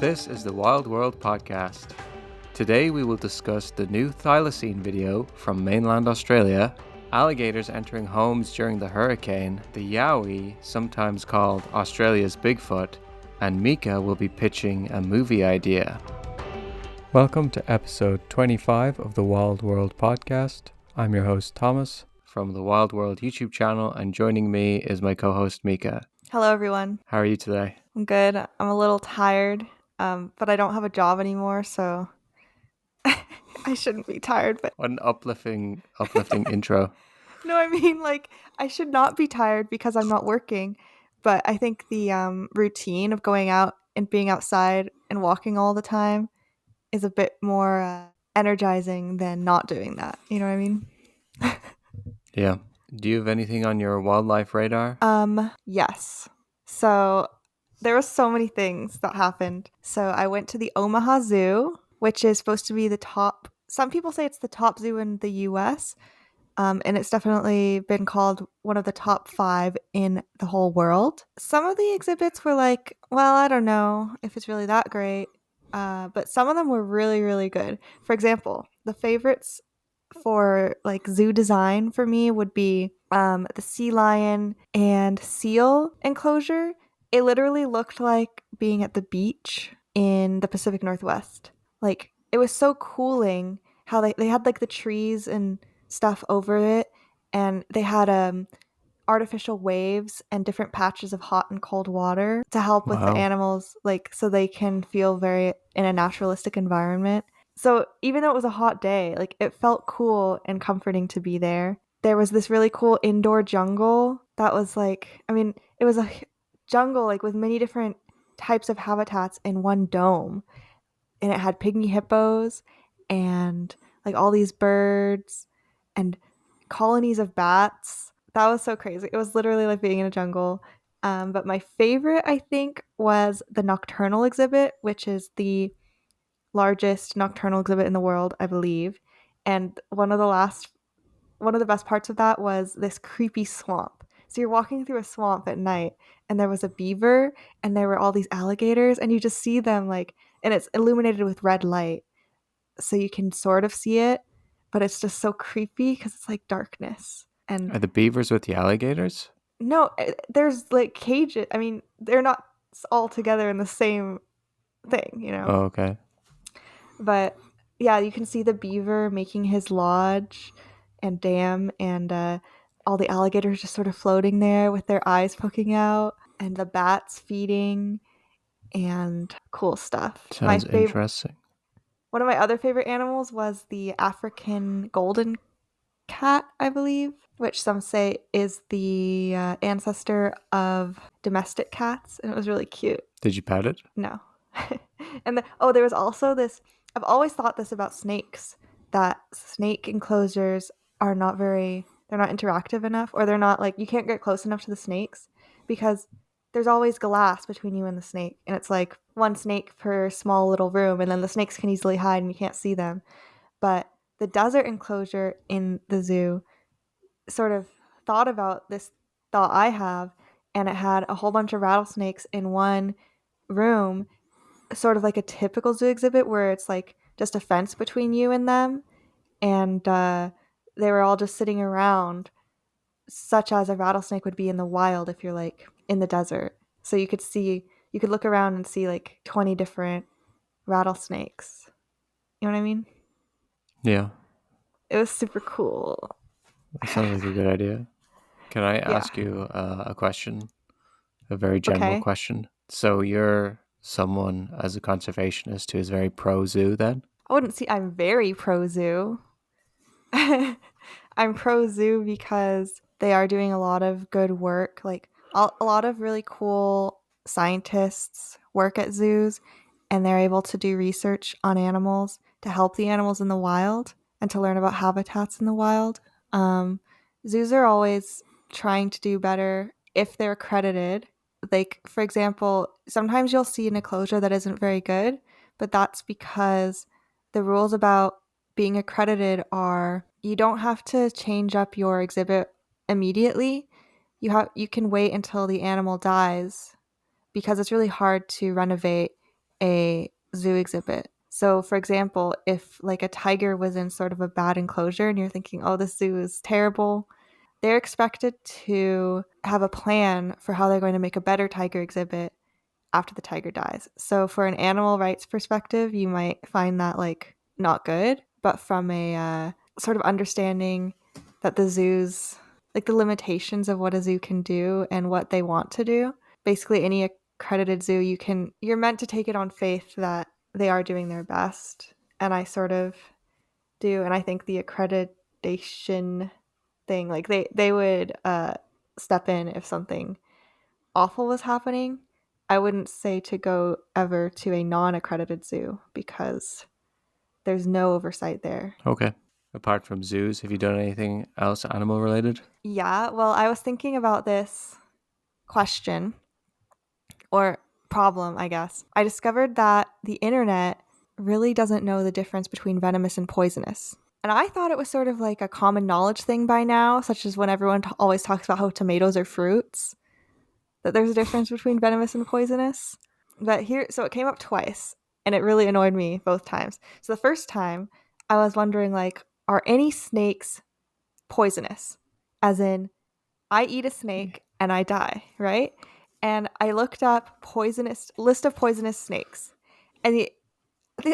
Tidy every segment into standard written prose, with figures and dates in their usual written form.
This is the Wild World podcast. Today we will discuss the new thylacine video from mainland Australia, alligators entering homes during the hurricane, the yowie, sometimes called Australia's Bigfoot, and Mika will be pitching a movie idea. Welcome to episode 25 of the Wild World podcast. I'm your host Thomas from the Wild World YouTube channel, and joining me is my co-host Mika. Hello everyone. How are you today? I'm good. I'm a little tired, but I don't have a job anymore, so I shouldn't be tired. But What an uplifting intro. no, I mean, like, I should not be tired because I'm not working. But I think the routine of going out and being outside and walking all the time is a bit more energizing than not doing that. You know what I mean? Yeah. Do you have anything on your wildlife radar? Yes. So there were so many things that happened. So I went to the Omaha Zoo, which is supposed to be the top. Some people say it's the top zoo in the US. And it's definitely been called one of the top 5 in the whole world. Some of the exhibits were like, well, I don't know if it's really that great. But some of them were really, really good. For example, the favorites for like zoo design for me would be the sea lion and seal enclosure. It literally looked like being at the beach in the Pacific Northwest. Like, it was so cooling how they had like the trees and stuff over it, and they had artificial waves and different patches of hot and cold water to help with the animals, like, so they can feel very in a naturalistic environment. So even though it was a hot day, like, it felt cool and comforting to be there. There was this really cool indoor jungle that was like, I mean, it was a jungle like with many different types of habitats in one dome. And it had pygmy hippos and like all these birds and colonies of bats. That was so crazy. It was literally like being in a jungle. But my favorite, I think, was the nocturnal exhibit, which is the largest nocturnal exhibit in the world, I believe. And one of the best parts of that was this creepy swamp. So you're walking through a swamp at night, and there was a beaver, and there were all these alligators, and you just see them like, and it's illuminated with red light, so you can sort of see it, but it's just so creepy because it's like darkness. And Are the beavers with the alligators? no, there's like cages. I mean, they're not all together in the same thing, you know? Oh, okay. But yeah, you can see the beaver making his lodge and dam, and all the alligators just sort of floating there with their eyes poking out, and the bats feeding, and cool stuff. Sounds interesting. One of my other favorite animals was the African golden cat, I believe, which some say is the ancestor of domestic cats, and it was really cute. Did you pet it? No. And there was also this. I've always thought this about snakes, that snake enclosures are not they're not interactive enough, or they're not like, you can't get close enough to the snakes because there's always glass between you and the snake, and it's like one snake per small little room, and then the snakes can easily hide and you can't see them. But the desert enclosure in the zoo sort of thought about this thought I have, and it had a whole bunch of rattlesnakes in one room, sort of like a typical zoo exhibit where it's like just a fence between you and them, and they were all just sitting around, such as a rattlesnake would be in the wild if you're like in the desert. So you could look around and see like 20 different rattlesnakes. You know what I mean? Yeah. It was super cool. That sounds like a good idea. Can I ask you a question? A very general question. So you're someone, as a conservationist, who is very pro-zoo then? I wouldn't say I'm very pro-zoo. I'm pro-zoo because they are doing a lot of good work. Like, a lot of really cool scientists work at zoos, and they're able to do research on animals to help the animals in the wild and to learn about habitats in the wild. Zoos are always trying to do better if they're accredited. Like, for example, sometimes you'll see an enclosure that isn't very good, but that's because the rules about being accredited are you don't have to change up your exhibit immediately. You can wait until the animal dies, because it's really hard to renovate a zoo exhibit. So, for example, if like a tiger was in sort of a bad enclosure and you're thinking, oh, this zoo is terrible, they're expected to have a plan for how they're going to make a better tiger exhibit after the tiger dies. So, for an animal rights perspective, you might find that like not good, but from a sort of understanding that the zoos, like the limitations of what a zoo can do and what they want to do, basically any accredited zoo, you're meant to take it on faith that they are doing their best. And I sort of do, and I think the accreditation thing, like they would step in if something awful was happening. I wouldn't say to go ever to a non-accredited zoo because there's no oversight there. Okay. Apart from zoos, have you done anything else animal related? Yeah, well, I was thinking about this question or problem, I guess. I discovered that the internet really doesn't know the difference between venomous and poisonous. And I thought it was sort of like a common knowledge thing by now, such as when everyone always talks about how tomatoes are fruits, that there's a difference between venomous and poisonous. But so it came up twice, and it really annoyed me both times. So the first time, I was wondering, like, are any snakes poisonous? As in, I eat a snake and I die, right? And I looked up list of poisonous snakes, and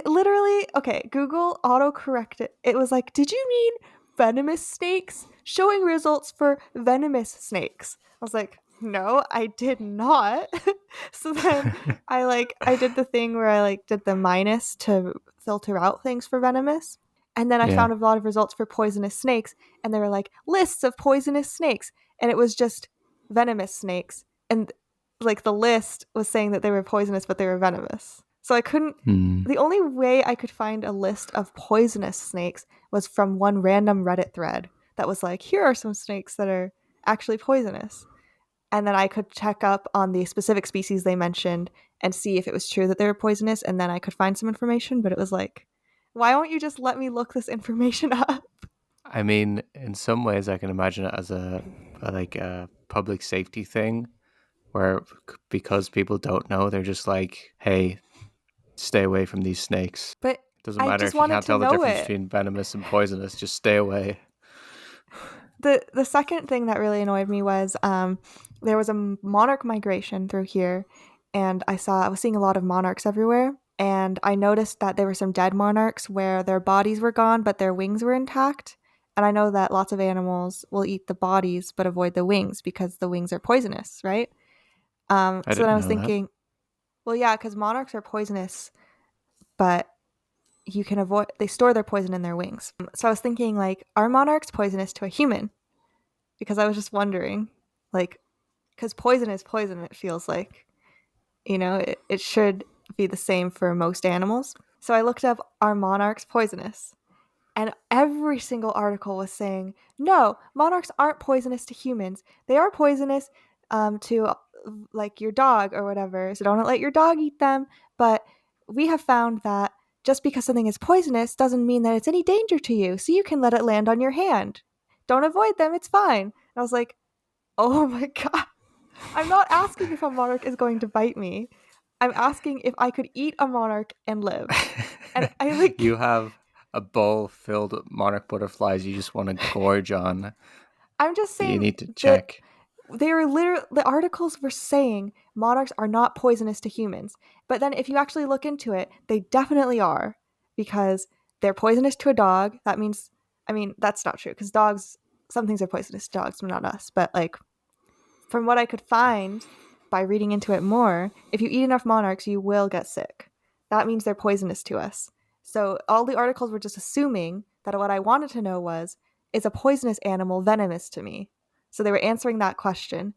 literally, okay, Google auto-corrected. It was like, did you mean venomous snakes? Showing results for venomous snakes. I was like, no, I did not. So then I did the thing where I like did the minus to filter out things for venomous. And then I Yeah. found a lot of results for poisonous snakes, and they were like lists of poisonous snakes, and it was just venomous snakes. And like the list was saying that they were poisonous, but they were venomous. So I couldn't. The only way I could find a list of poisonous snakes was from one random Reddit thread that was like, here are some snakes that are actually poisonous. And then I could check up on the specific species they mentioned and see if it was true that they were poisonous, and then I could find some information. But it was like, why won't you just let me look this information up? I mean, in some ways, I can imagine it as a public safety thing, where because people don't know, they're just like, "Hey, stay away from these snakes." But Doesn't I matter just if you wanted can't to tell the know difference it. between venomous and poisonous. Just stay away. The second thing that really annoyed me was there was a monarch migration through here, and I was seeing a lot of monarchs everywhere, and I noticed that there were some dead monarchs where their bodies were gone but their wings were intact. And I know that lots of animals will eat the bodies but avoid the wings because the wings are poisonous, right? I So then I didn't was know that. thinking, well, yeah, because monarchs are poisonous, but you can avoid, they store their poison in their wings. So I was thinking, like, are monarchs poisonous to a human? Because I was just wondering, like, because poison is poison, it feels like, it should be the same for most animals. So I looked up, are monarchs poisonous? And every single article was saying, no, monarchs aren't poisonous to humans. They are poisonous to like your dog or whatever. So don't let your dog eat them. But we have found that just because something is poisonous doesn't mean that it's any danger to you. So you can let it land on your hand. Don't avoid them. It's fine. And I was like, oh my God. I'm not asking if a monarch is going to bite me. I'm asking if I could eat a monarch and live. And I You like, have a bowl filled with monarch butterflies you just want to gorge on, I'm just but you saying need to that check. the articles were saying monarchs are not poisonous to humans. But then if you actually look into it, they definitely are, because they're poisonous to a dog. That means, I mean, that's not true because some things are poisonous to dogs, but not us. But like, from what I could find by reading into it more, if you eat enough monarchs, you will get sick. That means they're poisonous to us. So all the articles were just assuming that what I wanted to know was, is a poisonous animal venomous to me? So they were answering that question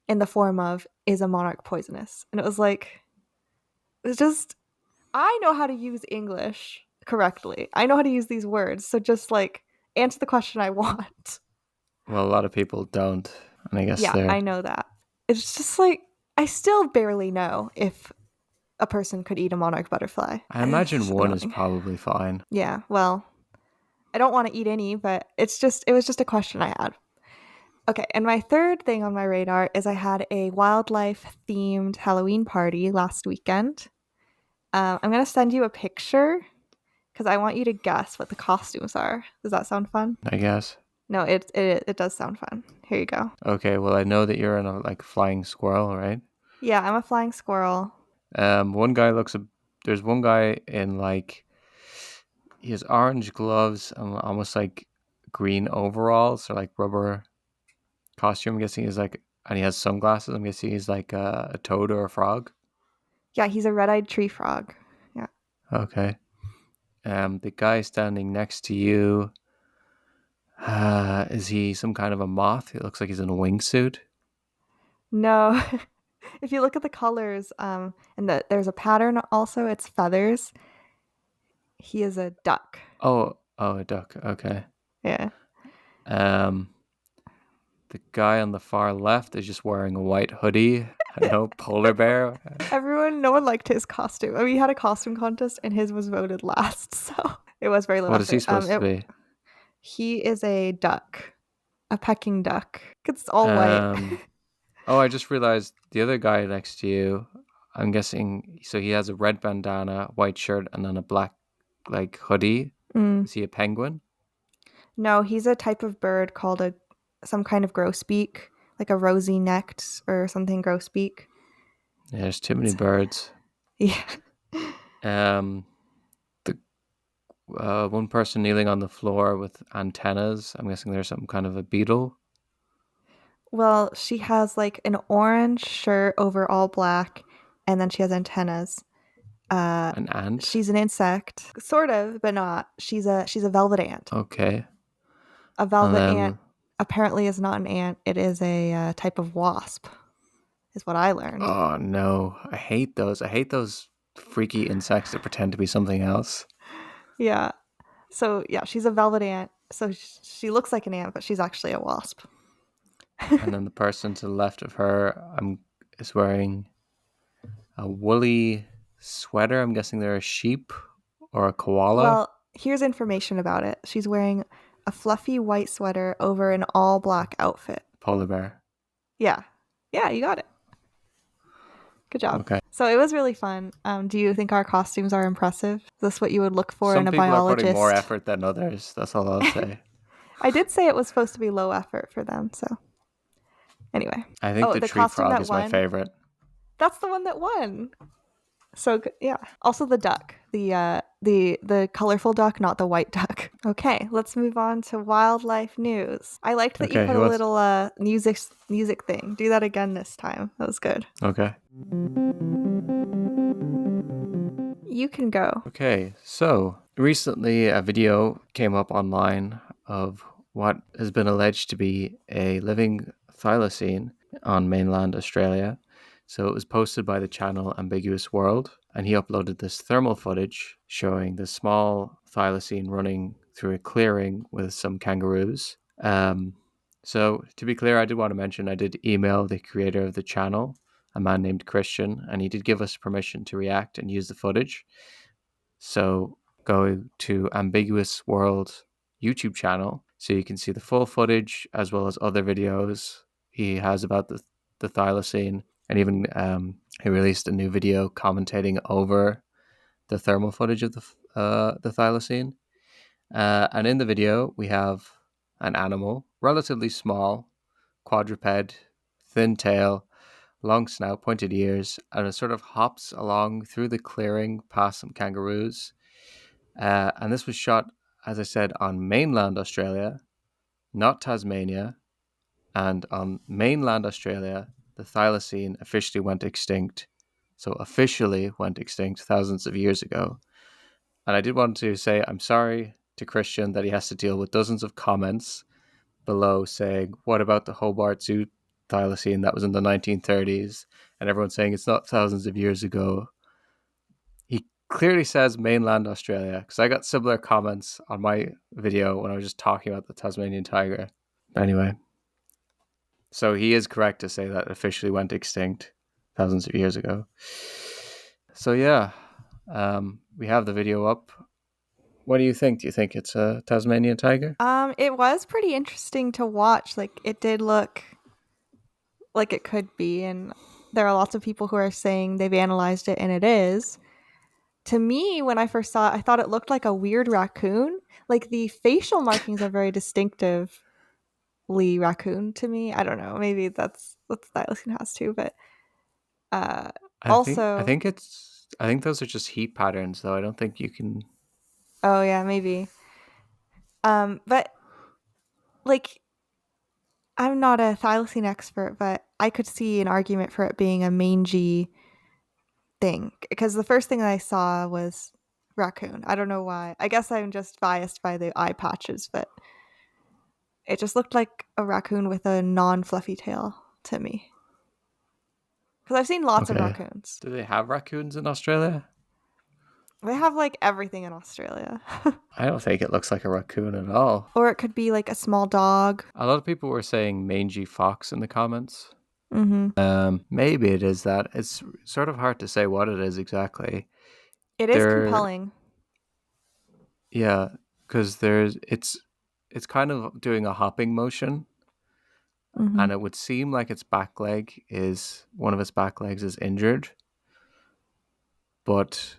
in the form of, is a monarch poisonous? And it was like, it's just, I know how to use English correctly. I know how to use these words. So just like answer the question I want. Well, a lot of people don't, and I guess Yeah, I know that. It's just like, I still barely know if a person could eat a monarch butterfly. I It's imagine just one is annoying. probably fine. Yeah, well, I don't want to eat any, but it was just a question I had. Okay, and my third thing on my radar is I had a wildlife themed Halloween party last weekend. I'm going to send you a picture because I want you to guess what the costumes are. Does that sound fun? I guess. No, it does sound fun. Here you go. Okay, well, I know that you're in a like flying squirrel, right? Yeah, I'm a flying squirrel. One guy there's one guy in like, he has orange gloves and almost like green overalls or like rubber costume. I'm guessing he's like, and he has sunglasses. I'm guessing he's like a toad or a frog. Yeah, he's a red-eyed tree frog. Yeah. Okay. The guy standing next to you, is he some kind of a moth? It looks like he's in a wingsuit. No. If you look at the colors, and there's a pattern also, it's feathers. He is a duck. Oh, a duck. Okay. Yeah. Um, the guy on the far left is just wearing a white hoodie. I know, polar bear. No one liked his costume. I mean, we had a costume contest, and his was voted last, so it was very low What is he effort. supposed to be? He is a duck, a pecking duck. It's all white. Oh, I just realized the other guy next to you, I'm guessing, so he has a red bandana, white shirt, and then a black, like, hoodie. Mm. Is he a penguin? No, he's a type of bird called some kind of grosbeak, like a rosy necked or something grosbeak. Yeah, there's too many birds. Yeah. Um, the one person kneeling on the floor with antennas. I'm guessing there's some kind of a beetle. Well, she has like an orange shirt over all black, and then she has antennas. An ant. She's an insect, sort of, but not. She's a velvet ant. Okay. A And velvet ant then, apparently is not an ant. It is a type of wasp, is what I learned. oh no, I hate those. I hate those freaky insects that pretend to be something else. Yeah. So yeah, she's a velvet ant. So she looks like an ant, but she's actually a wasp. And then the person to the left of her, is wearing a woolly sweater. I'm guessing they're a sheep or a koala. Well, here's information about it. She's wearing a fluffy white sweater over an all black outfit. Polar bear. Yeah. Yeah, you got it. Good job. Okay. So it was really fun. Do you think our costumes are impressive? Is this what you would look for Some in a people are putting more biologist? effort than others. That's all I'll say. I did say it was supposed to be low effort for them, so anyway. I think the the tree costume frog that is my won. favorite. That's the one that won. So yeah. Also the duck, the colorful duck, not the white duck. Okay, let's move on to wildlife news. I liked that you Okay, put a little music thing. Do that again this time. That was good. Okay. You can go. Okay, so recently a video came up online of what has been alleged to be a living thylacine on mainland Australia. So it was posted by the channel Ambiguous World, and he uploaded this thermal footage showing the small thylacine running through a clearing with some kangaroos. So to be clear, I did want to mention I did email the creator of the channel, a man named Christian, and he did give us permission to react and use the footage. So go to Ambiguous World YouTube channel so you can see the full footage as well as other videos he has about the thylacine. And even he released a new video commentating over the thermal footage of the thylacine. And in the video, we have an animal, relatively small, quadruped, thin tail, long snout, pointed ears, and it sort of hops along through the clearing past some kangaroos. And this was shot, as I said, on mainland Australia, not Tasmania. And on mainland Australia, the thylacine officially went extinct. So officially went extinct thousands of years ago. And I did want to say I'm sorry to Christian that he has to deal with dozens of comments below saying, what about the Hobart Zoo thylacine that was in the 1930s? And everyone saying it's not thousands of years ago. He clearly says mainland Australia, because I got similar comments on my video when I was just talking about the Tasmanian tiger. Anyway, so he is correct to say that it officially went extinct thousands of years ago. So yeah, we have the video up. What do you think? Do you think it's a Tasmanian tiger? It was pretty interesting to watch. Like it did look like it could be, and there are lots of people who are saying they've analyzed it and it is. To me, when I first saw it, I thought it looked like a weird raccoon. Like the facial markings are very distinctively raccoon to me. I don't know. Maybe that's what thylacine has too, but uh, I think I also, think it's I think those are just heat patterns though. I don't think you can. oh yeah, maybe. But like I'm not a thylacine expert, but I could see an argument for it being a mangy thing because the first thing that I saw was raccoon. I don't know why. I guess I'm just biased by the eye patches, but it just looked like a raccoon with a non-fluffy tail to me. Because I've seen lots of Okay. raccoons. Do they have raccoons in Australia? They have like everything in Australia. I don't think it looks like a raccoon at all. Or it could be like a small dog. A lot of people were saying mangy fox in the comments. Mm-hmm. Maybe it is that. It's sort of hard to say what it is exactly. It is There, compelling. yeah, because it's kind of doing a hopping motion, Mm-hmm. and it would seem like its back leg is one of its back legs is injured, but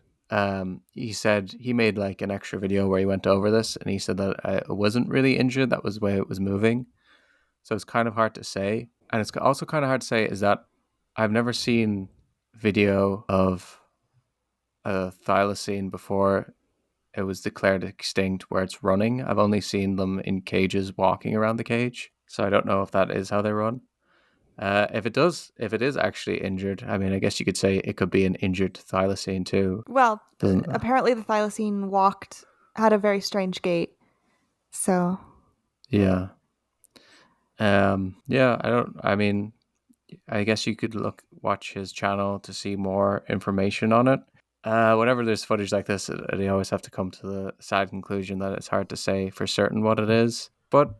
he said he made like an extra video where he went over this, and he said that it wasn't really injured. That was the way it was moving. So it's kind of hard to say. And it's also kind of hard to say is that I've never seen video of a thylacine before it was declared extinct where it's running. I've only seen them in cages walking around the cage. So I don't know if that is how they run. If it is actually injured, I mean, I guess you could say it could be an injured thylacine too. Well, Doesn't? apparently the thylacine had a very strange gait. So, Yeah. Yeah. I don't. I mean, I guess you could watch his channel to see more information on it. Whenever there's footage like this, they always have to come to the sad conclusion that it's hard to say for certain what it is. But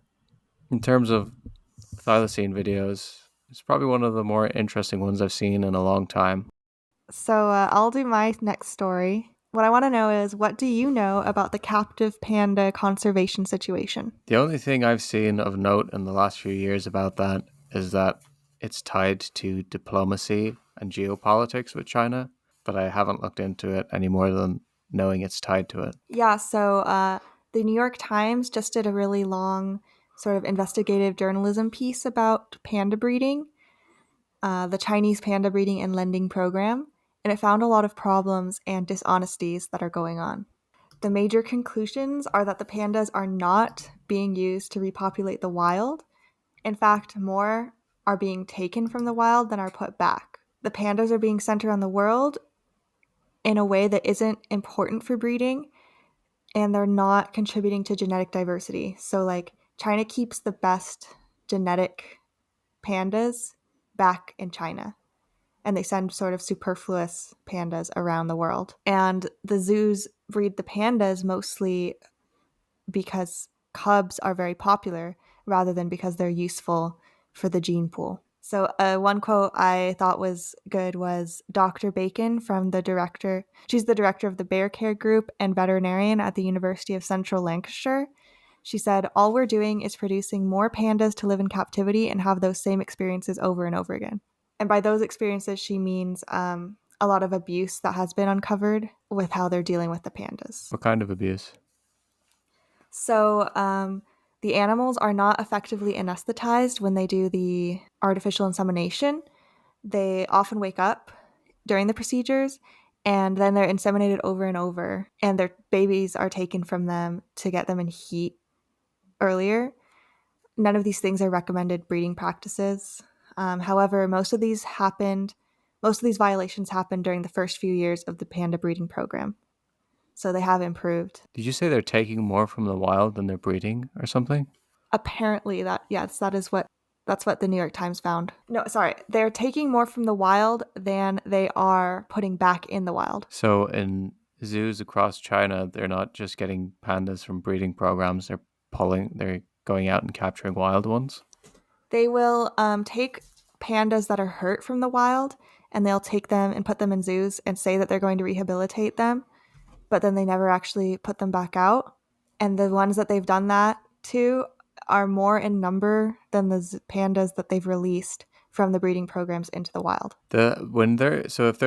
in terms of thylacine videos, it's probably one of the more interesting ones I've seen in a long time. I'll do my next story. What I want to know is what do you know about the captive panda conservation situation? The only thing I've seen of note in the last few years about that is that it's tied to diplomacy and geopolitics with China, but I haven't looked into it any more than knowing it's tied to it. Yeah, the New York Times just did a really long sort of investigative journalism piece about panda breeding, the Chinese panda breeding and lending program, and it found a lot of problems and dishonesties that are going on. The major conclusions are that the pandas are not being used to repopulate the wild. In fact, more are being taken from the wild than are put back. The pandas are being sent around the world in a way that isn't important for breeding, and they're not contributing to genetic diversity. So, like, China keeps the best genetic pandas back in China, and they send sort of superfluous pandas around the world. And the zoos breed the pandas mostly because cubs are very popular rather than because they're useful for the gene pool. So, one quote I thought was good was Dr. Bacon from the director. She's the director of the Bear Care Group and veterinarian at the University of Central Lancashire. She said, "All we're doing is producing more pandas to live in captivity and have those same experiences over and over again." And by those experiences, she means a lot of abuse that has been uncovered with how they're dealing with the pandas. What kind of abuse? So, the animals are not effectively anesthetized when they do the artificial insemination. They often wake up during the procedures and then they're inseminated over and over, and their babies are taken from them to get them in heat earlier. None of these things are recommended breeding practices. However, most of these violations happened during the first few years of the panda breeding program. So they have improved. Did you say they're taking more from the wild than they're breeding or something? Apparently that's what the New York Times found. No, sorry. They're taking more from the wild than they are putting back in the wild. So in zoos across China, they're not just getting pandas from breeding programs, they're going out and capturing wild ones. They will take pandas that are hurt from the wild and they'll take them and put them in zoos and say that they're going to rehabilitate them, but then they never actually put them back out. And the ones that they've done that to are more in number than the pandas that they've released from the breeding programs into the wild. If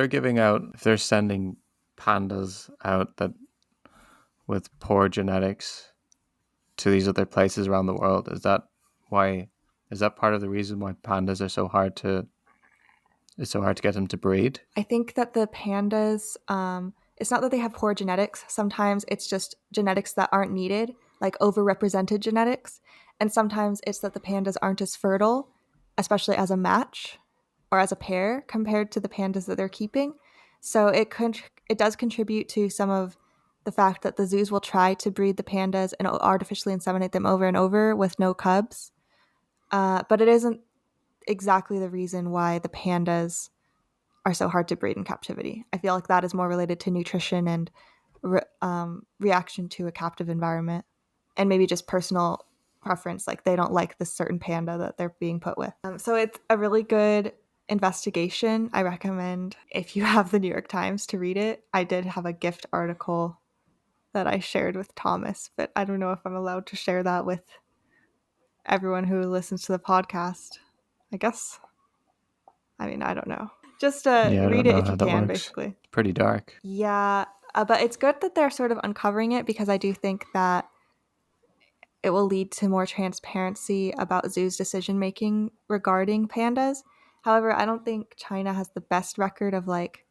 they're sending pandas out that with poor genetics to these other places around the world? Is that part of the reason why pandas are so hard to it's so hard to get them to breed? I think that the pandas, it's not that they have poor genetics. Sometimes it's just genetics that aren't needed, like overrepresented genetics. And sometimes it's that the pandas aren't as fertile, especially as a match or as a pair compared to the pandas that they're keeping. So it does contribute to some of the fact that the zoos will try to breed the pandas and artificially inseminate them over and over with no cubs. But it isn't exactly the reason why the pandas are so hard to breed in captivity. I feel like that is more related to nutrition and reaction to a captive environment, and maybe just personal preference. Like they don't like this certain panda that they're being put with. So it's a really good investigation. I recommend if you have the New York Times to read it. I did have a gift article that I shared with Thomas, but I don't know if I'm allowed to share that with everyone who listens to the podcast. I guess. I mean, I don't know. Just Yeah, I read don't it know if how you that can, works. basically. It's pretty dark. Yeah, but it's good that they're sort of uncovering it because I do think that it will lead to more transparency about zoos' decision making regarding pandas. However, I don't think China has the best record of like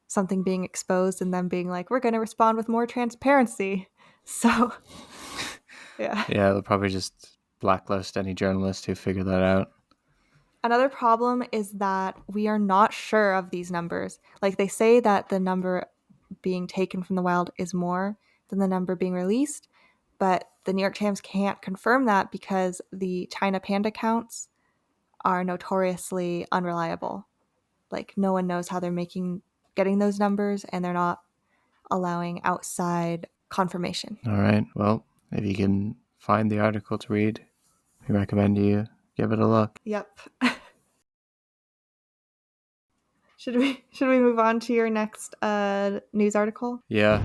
something being exposed and them being like, we're going to respond with more transparency. So, yeah. Yeah, they'll probably just blacklist any journalist who figure that out. Another problem is that we are not sure of these numbers. Like they say that the number being taken from the wild is more than the number being released, but the New York Times can't confirm that because the China panda counts are notoriously unreliable. Like no one knows how they're getting those numbers, and they're not allowing outside confirmation. All right. Well, if you can find the article to read, we recommend you give it a look. Yep. Should we move on to your next news article? Yeah.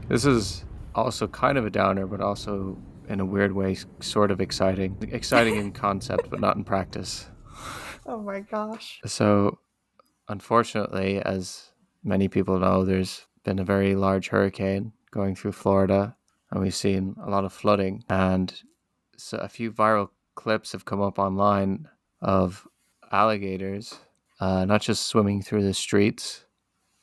This is also kind of a downer, but also in a weird way sort of exciting. Exciting in concept, but not in practice. Oh my gosh. So, unfortunately, as many people know, there's been a very large hurricane going through Florida, and we've seen a lot of flooding. And so a few viral clips have come up online of alligators, not just swimming through the streets,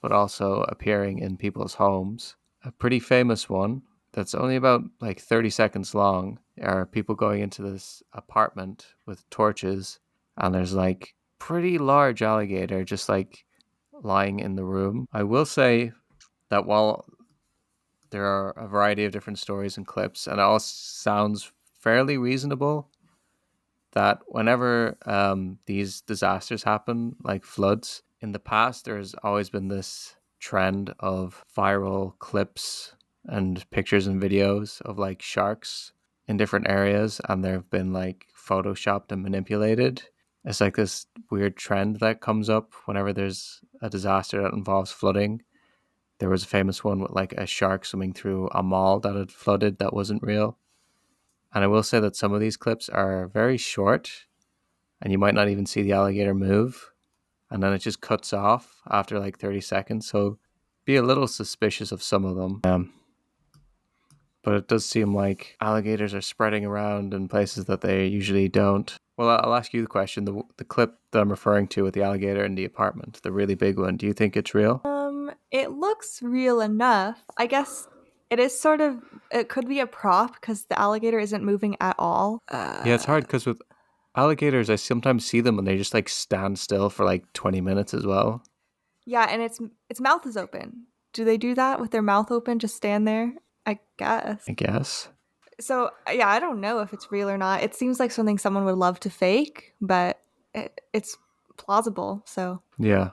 but also appearing in people's homes. A pretty famous one that's only about like 30 seconds long are people going into this apartment with torches, and there's like pretty large alligator just like lying in the room. I will say that while there are a variety of different stories and clips, and it all sounds fairly reasonable, that whenever these disasters happen, like floods, in the past, there's always been this trend of viral clips and pictures and videos of like sharks in different areas, and they've been like photoshopped and manipulated. It's like this weird trend that comes up whenever there's a disaster that involves flooding. There was a famous one with like a shark swimming through a mall that had flooded that wasn't real. And I will say that some of these clips are very short, and you might not even see the alligator move, and then it just cuts off after like 30 seconds. So be a little suspicious of some of them. But it does seem like alligators are spreading around in places that they usually don't. Well, I'll ask you the question. The clip that I'm referring to with the alligator in the apartment, the really big one, do you think it's real? It looks real enough. I guess it could be a prop because the alligator isn't moving at all. Yeah, it's hard because with alligators, I sometimes see them and they just like stand still for like 20 minutes as well. Yeah, and its mouth is open. Do they do that with their mouth open? Just stand there? I guess. I guess. So yeah, I don't know if it's real or not. It seems like something someone would love to fake, but it's plausible. So Yeah.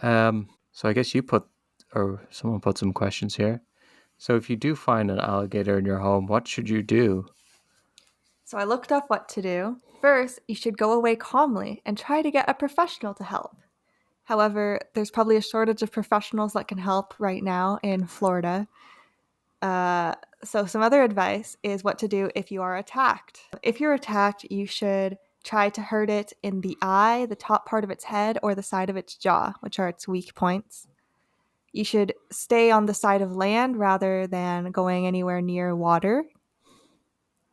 So I guess or someone put some questions here. So if you do find an alligator in your home, what should you do? I looked up what to do. First, you should go away calmly and try to get a professional to help. However, there's probably a shortage of professionals that can help right now in Florida. So some other advice is what to do if you are attacked. If you're attacked, you should try to hurt it in the eye, the top part of its head, or the side of its jaw, which are its weak points. You should stay on the side of land rather than going anywhere near water.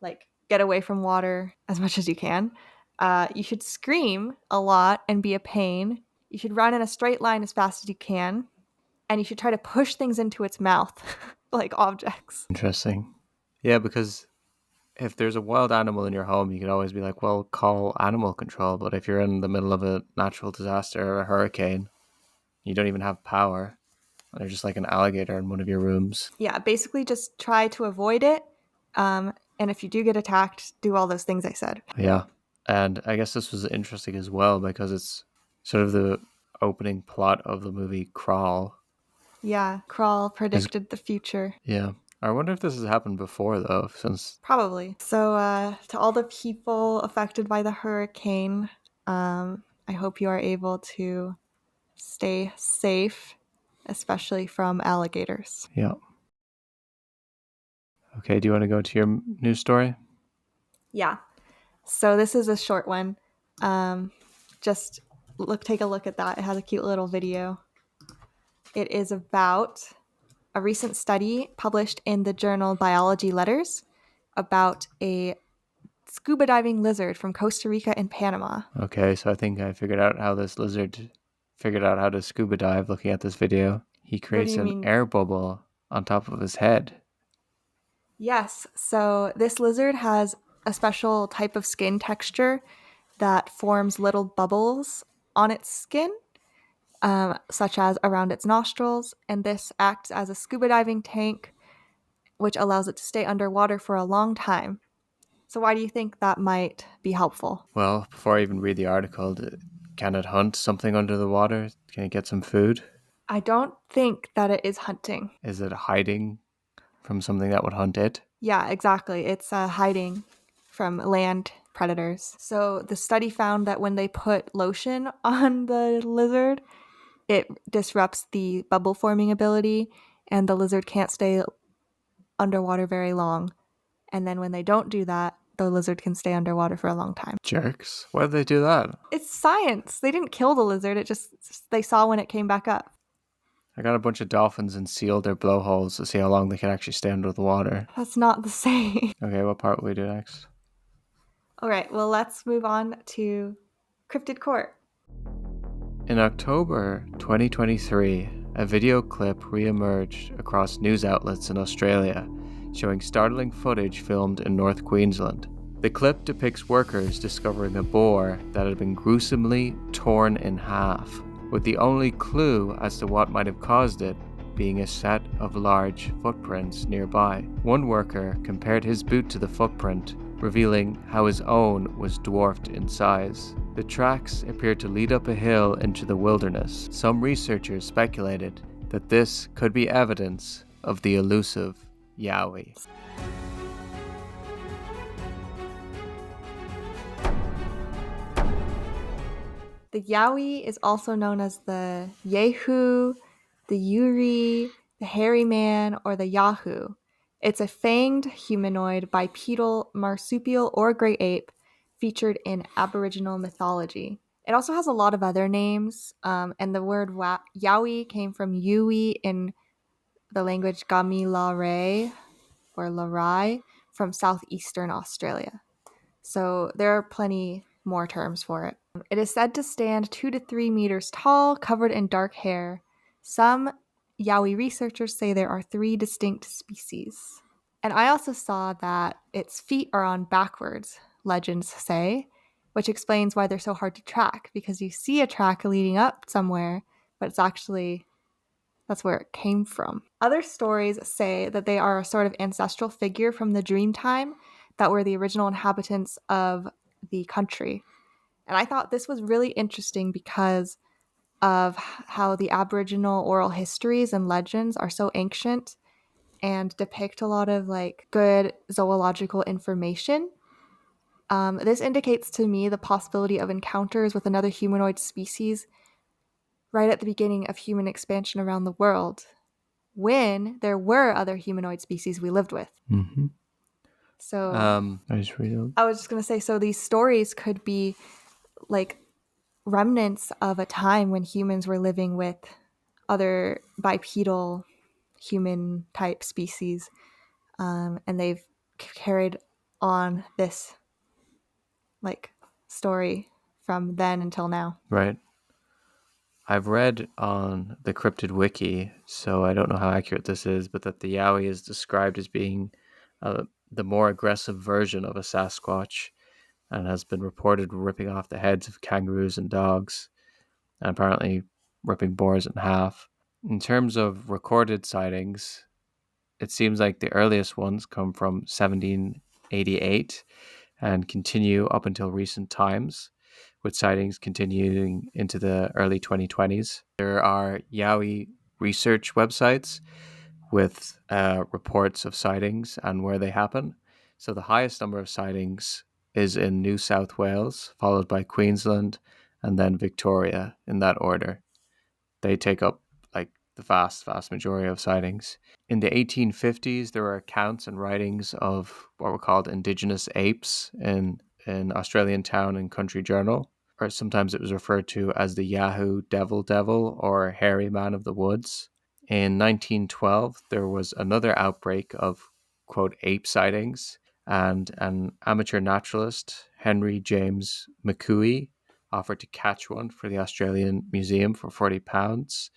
Like, get away from water as much as you can. You should scream a lot and be a pain. You should run in a straight line as fast as you can. And you should try to push things into its mouth, like objects. Interesting. Yeah, because if there's a wild animal in your home, you could always be like, well, call animal control. But if you're in the middle of a natural disaster or a hurricane, you don't even have power, and there's just like an alligator in one of your rooms. Yeah, basically just try to avoid it. And if you do get attacked, do all those things I said. Yeah. And I guess this was interesting as well because it's sort of the opening plot of the movie Crawl. Yeah, Crawl predicted the future. Yeah. I wonder if this has happened before, though, since... Probably. So, to all the people affected by the hurricane, I hope you are able to stay safe, especially from alligators. Yeah. Okay, do you want to go to your news story? Yeah. So this is a short one. Just take a look at that. It has a cute little video. It is about a recent study published in the journal Biology Letters about a scuba diving lizard from Costa Rica and Panama. Okay, so I think I figured out how this lizard figured out how to scuba dive looking at this video. He creates an air bubble on top of his head. Yes, so this lizard has a special type of skin texture that forms little bubbles on its skin, such as around its nostrils, and this acts as a scuba diving tank, which allows it to stay underwater for a long time. So why do you think that might be helpful? Well, before I even read the article, can it hunt something under the water? Can it get some food? I don't think that it is hunting. Is it hiding from something that would hunt it? Yeah, exactly. It's hiding from land predators. So the study found that when they put lotion on the lizard, it disrupts the bubble forming ability, and the lizard can't stay underwater very long. And then when they don't do that, the lizard can stay underwater for a long time. Jerks. Why did they do that? It's science. They didn't kill the lizard. It just, they saw when it came back up. I got a bunch of dolphins and sealed their blowholes to see how long they can actually stay under the water. That's not the same. Okay, what part will we do next? All right, well, let's move on to Cryptic Court. In October 2023, a video clip re-emerged across news outlets in Australia, showing startling footage filmed in North Queensland. The clip depicts workers discovering a boar that had been gruesomely torn in half, with the only clue as to what might have caused it being a set of large footprints nearby. One worker compared his boot to the footprint, revealing how his own was dwarfed in size. The tracks appeared to lead up a hill into the wilderness. Some researchers speculated that this could be evidence of the elusive Yowie. The Yowie is also known as the Yehu, the Yuri, the Hairy Man, or the Yahoo. It's a fanged humanoid bipedal marsupial or gray ape featured in Aboriginal mythology. It also has a lot of other names, and the word Yowie came from Yui in the language Gamilaroi or Larai from southeastern Australia. So there are plenty more terms for it. It is said to stand 2 to 3 meters tall, covered in dark hair. Some Yowie researchers say there are 3 distinct species. And I also saw that its feet are on backwards, legends say, which explains why they're so hard to track, because you see a track leading up somewhere, but it's actually, that's where it came from. Other stories say that they are a sort of ancestral figure from the Dreamtime that were the original inhabitants of the country. And I thought this was really interesting because of how the Aboriginal oral histories and legends are so ancient and depict a lot of like good zoological information. This indicates to me the possibility of encounters with another humanoid species right at the beginning of human expansion around the world, when there were other humanoid species we lived with. Mm-hmm. So I was just going to say, so these stories could be like remnants of a time when humans were living with other bipedal human type species, and they've carried on this like story from then until now. Right. I've read on the Cryptid Wiki, so I don't know how accurate this is, but that the Yowie is described as being the more aggressive version of a Sasquatch, and has been reported ripping off the heads of kangaroos and dogs, and apparently ripping boars in half. In terms of recorded sightings, it seems like the earliest ones come from 1788 and continue up until recent times, with sightings continuing into the early 2020s. There are Yowie research websites with reports of sightings and where they happen. So the highest number of sightings is in New South Wales, followed by Queensland, and then Victoria in that order. They take up like the vast majority of sightings. In the 1850s, there were accounts and writings of what were called indigenous apes in Australian Town and Country Journal, or sometimes it was referred to as the Yahoo Devil or Hairy Man of the Woods. In 1912, there was another outbreak of, quote, ape sightings, and an amateur naturalist, Henry James McCooey, offered to catch one for the Australian Museum for £40.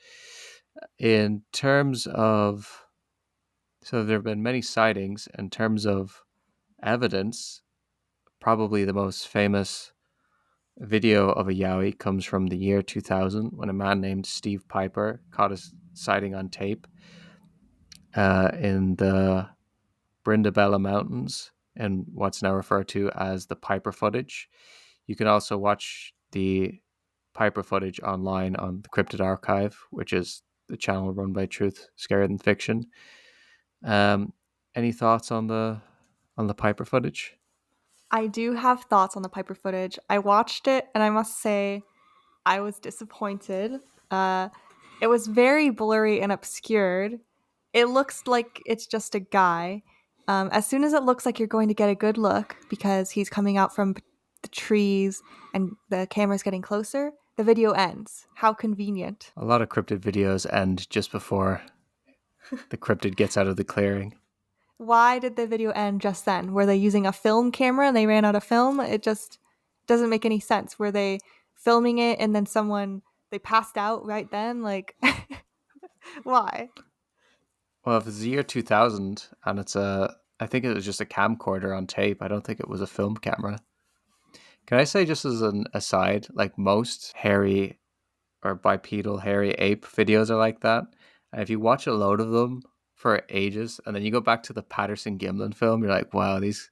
In terms of, so there have been many sightings. In terms of evidence, probably the most famous video of a Yowie comes from the year 2000, when a man named Steve Piper caught a sighting on tape in the Brindabella Mountains in what's now referred to as the Piper footage. You can also watch the Piper footage online on the Cryptid Archive, which is the channel run by Truth, Scarier Than Fiction. Any thoughts on the Piper footage? I do have thoughts on the Piper footage. I watched it, and I must say, I was disappointed. It was very blurry and obscured. It looks like it's just a guy. As soon as it looks like you're going to get a good look because he's coming out from the trees and the camera's getting closer, the video ends. How convenient. A lot of cryptid videos end just before the cryptid gets out of the clearing. Why did the video end just then? Were they using a film camera and they ran out of film? It just doesn't make any sense. Were they filming it and then they passed out right then? Like, why? Well, if it's the year 2000 and I think it was just a camcorder on tape. I don't think it was a film camera. Can I say, just as an aside, like most hairy or bipedal hairy ape videos are like that. And if you watch a load of them for ages and then you go back to the Patterson Gimlin film, you're like, wow, if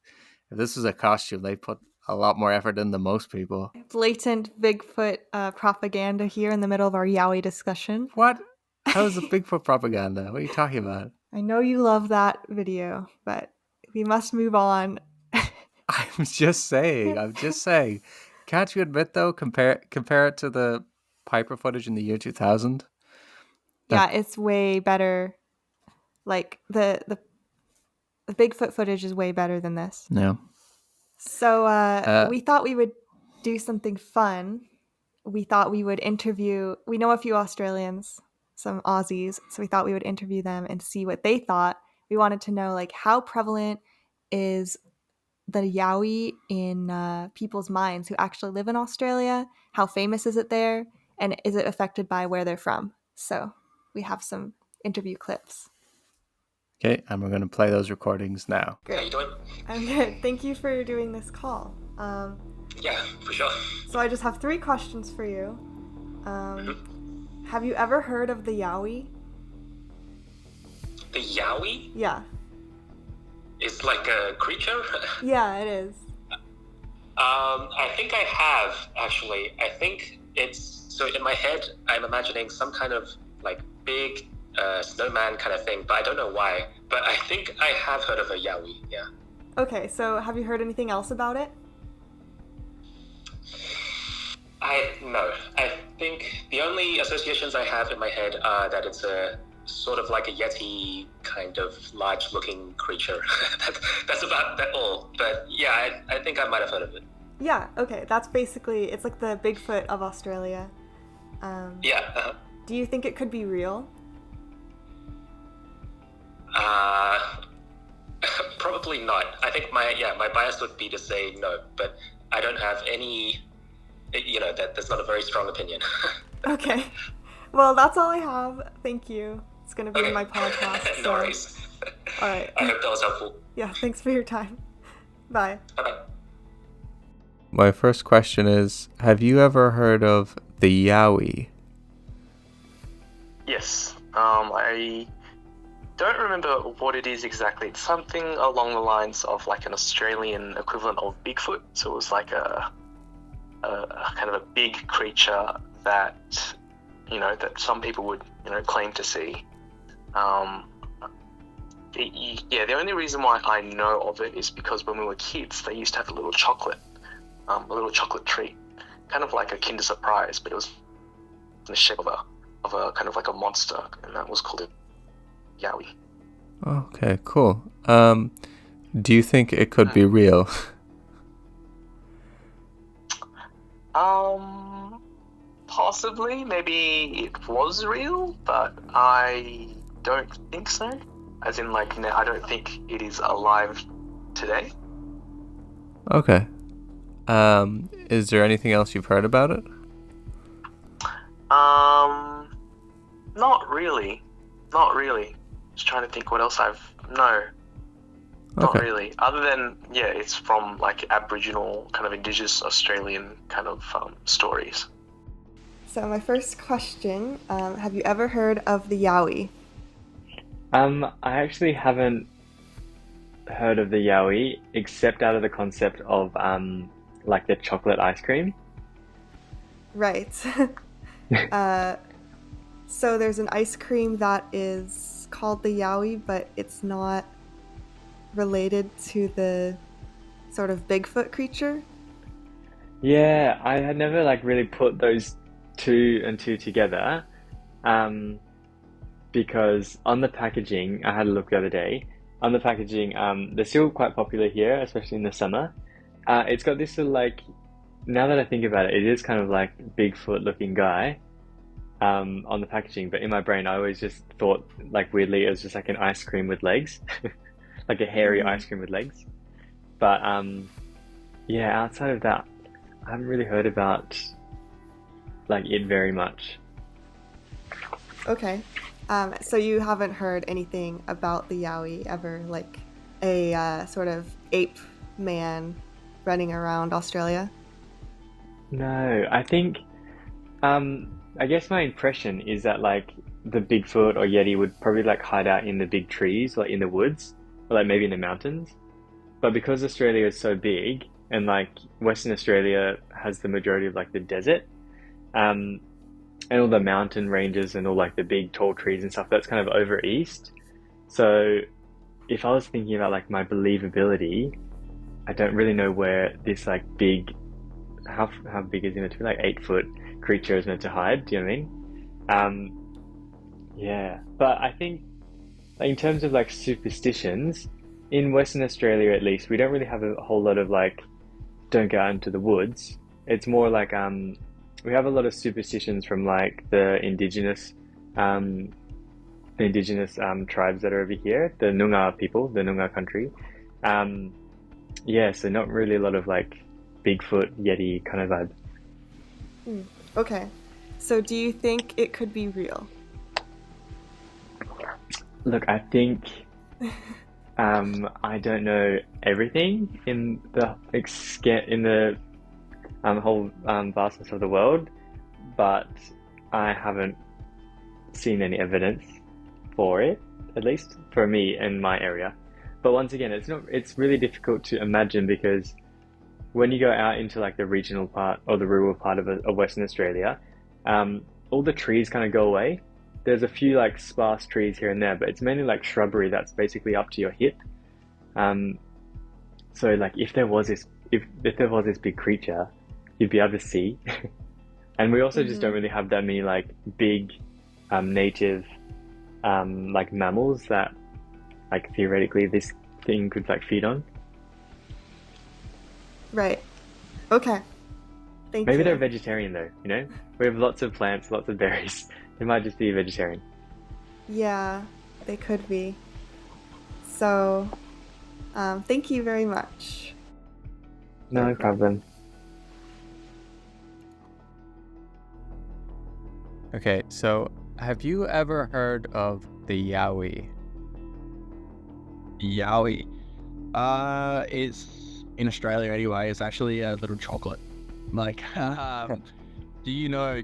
this was a costume, they put a lot more effort in than most people. Blatant Bigfoot propaganda here in the middle of our Yowie discussion. What? How is it Bigfoot propaganda? What are you talking about? I know you love that video, but we must move on. I'm just saying. Can't you admit, though, compare it to the Piper footage in the year 2000? Yeah, it's way better. Like, the Bigfoot footage is way better than this. No. So we thought we would do something fun. We thought we would we know a few Australians, some Aussies, so we thought we would interview them and see what they thought. We wanted to know, like, how prevalent is the Yowie in people's minds who actually live in Australia? How famous is it there? And is it affected by where they're from? So we have some interview clips. Okay, and we're going to play those recordings now. Great. How you doing? I'm good. Thank you for doing this call. Yeah, for sure. So I just have 3 questions for you. Have you ever heard of the Yowie? The Yowie? Yeah. It's like a creature? Yeah, it is. I think I have, actually. I think so in my head, I'm imagining some kind of like big snowman kind of thing, but I don't know why. But I think I have heard of a Yowie, yeah. Okay, so have you heard anything else about it? No. I think the only associations I have in my head are that it's a sort of like a Yeti kind of large-looking creature. That's about that all. But yeah, I think I might have heard of it. Yeah, okay. That's basically, it's like the Bigfoot of Australia. Yeah. Do you think it could be real? Probably not. I think my bias would be to say no, but I don't have any, that's not a very strong opinion. Okay. Well, that's all I have. Thank you. It's going to be Okay. in my podcast. No worries. All right. I hope that was helpful. Yeah, thanks for your time. Bye. Bye-bye. My first question is, have you ever heard of the Yowie? Yes. I don't remember what it is exactly. It's something along the lines of like an Australian equivalent of Bigfoot. So it was like a kind of a big creature that, that some people would, claim to see. The only reason why I know of it is because when we were kids, they used to have a little chocolate treat, kind of like a Kinder Surprise, but it was in the shape of a kind of like a monster, and that was called a Yowie. Okay, cool. Do you think it could be real? Possibly, maybe it was real, but I don't think so. As in, like, I don't think it is alive today. Okay. Is there anything else you've heard about it? Not really. Just trying to think what else not Okay. really. Other than, it's from, like, Aboriginal, kind of Indigenous Australian kind of stories. So my first question, have you ever heard of the Yowie? I actually haven't heard of the Yowie, except out of the concept of like the chocolate ice cream. Right. So there's an ice cream that is called the Yowie, but it's not related to the sort of Bigfoot creature. Yeah, I had never like really put those two and two together, because on the packaging, I had a look the other day. On the packaging, they're still quite popular here, especially in the summer. It's got this little like, now that I think about it, it is kind of like Bigfoot looking guy, on the packaging. But in my brain, I always just thought like weirdly it was just like an ice cream with legs, like a hairy ice cream with legs. But outside of that, I haven't really heard about like it very much. Okay. So you haven't heard anything about the Yowie ever, like a sort of ape man running around Australia? No, I think, I guess my impression is that like the Bigfoot or Yeti would probably like hide out in the big trees, like in the woods, or like maybe in the mountains. But because Australia is so big and like Western Australia has the majority of like the desert, and all the mountain ranges and all like the big tall trees and stuff, that's kind of over east. So if I was thinking about like my believability, I don't really know where this like big, how big is it meant to be, like 8-foot creature is meant to hide. Do you know what I mean? But I think like, in terms of like superstitions, in Western Australia at least, we don't really have a whole lot of like, don't go out into the woods. It's more like we have a lot of superstitions from like the indigenous tribes that are over here, the Noongar people, the Noongar country. So not really a lot of like Bigfoot, Yeti kind of vibe. Okay. So do you think it could be real? Look, I think I don't know everything in the whole vastness of the world, but I haven't seen any evidence for it, at least for me in my area. But once again, it's really difficult to imagine, because when you go out into like the regional part or the rural part of Western Australia, all the trees kind of go away. There's a few like sparse trees here and there, but it's mainly like shrubbery that's basically up to your hip. So like if there was this big creature, you'd be able to see. And we also just don't really have that many like big native like mammals that like theoretically this thing could like feed on. Right. Okay. Thank you. Maybe they're vegetarian though, you know? We have lots of plants, lots of berries. It might just be vegetarian. Yeah, they could be. So, thank you very much. No problem. Okay, so have you ever heard of the Yowie? Yowie. It's in Australia anyway. It's actually a little chocolate. Like, do you know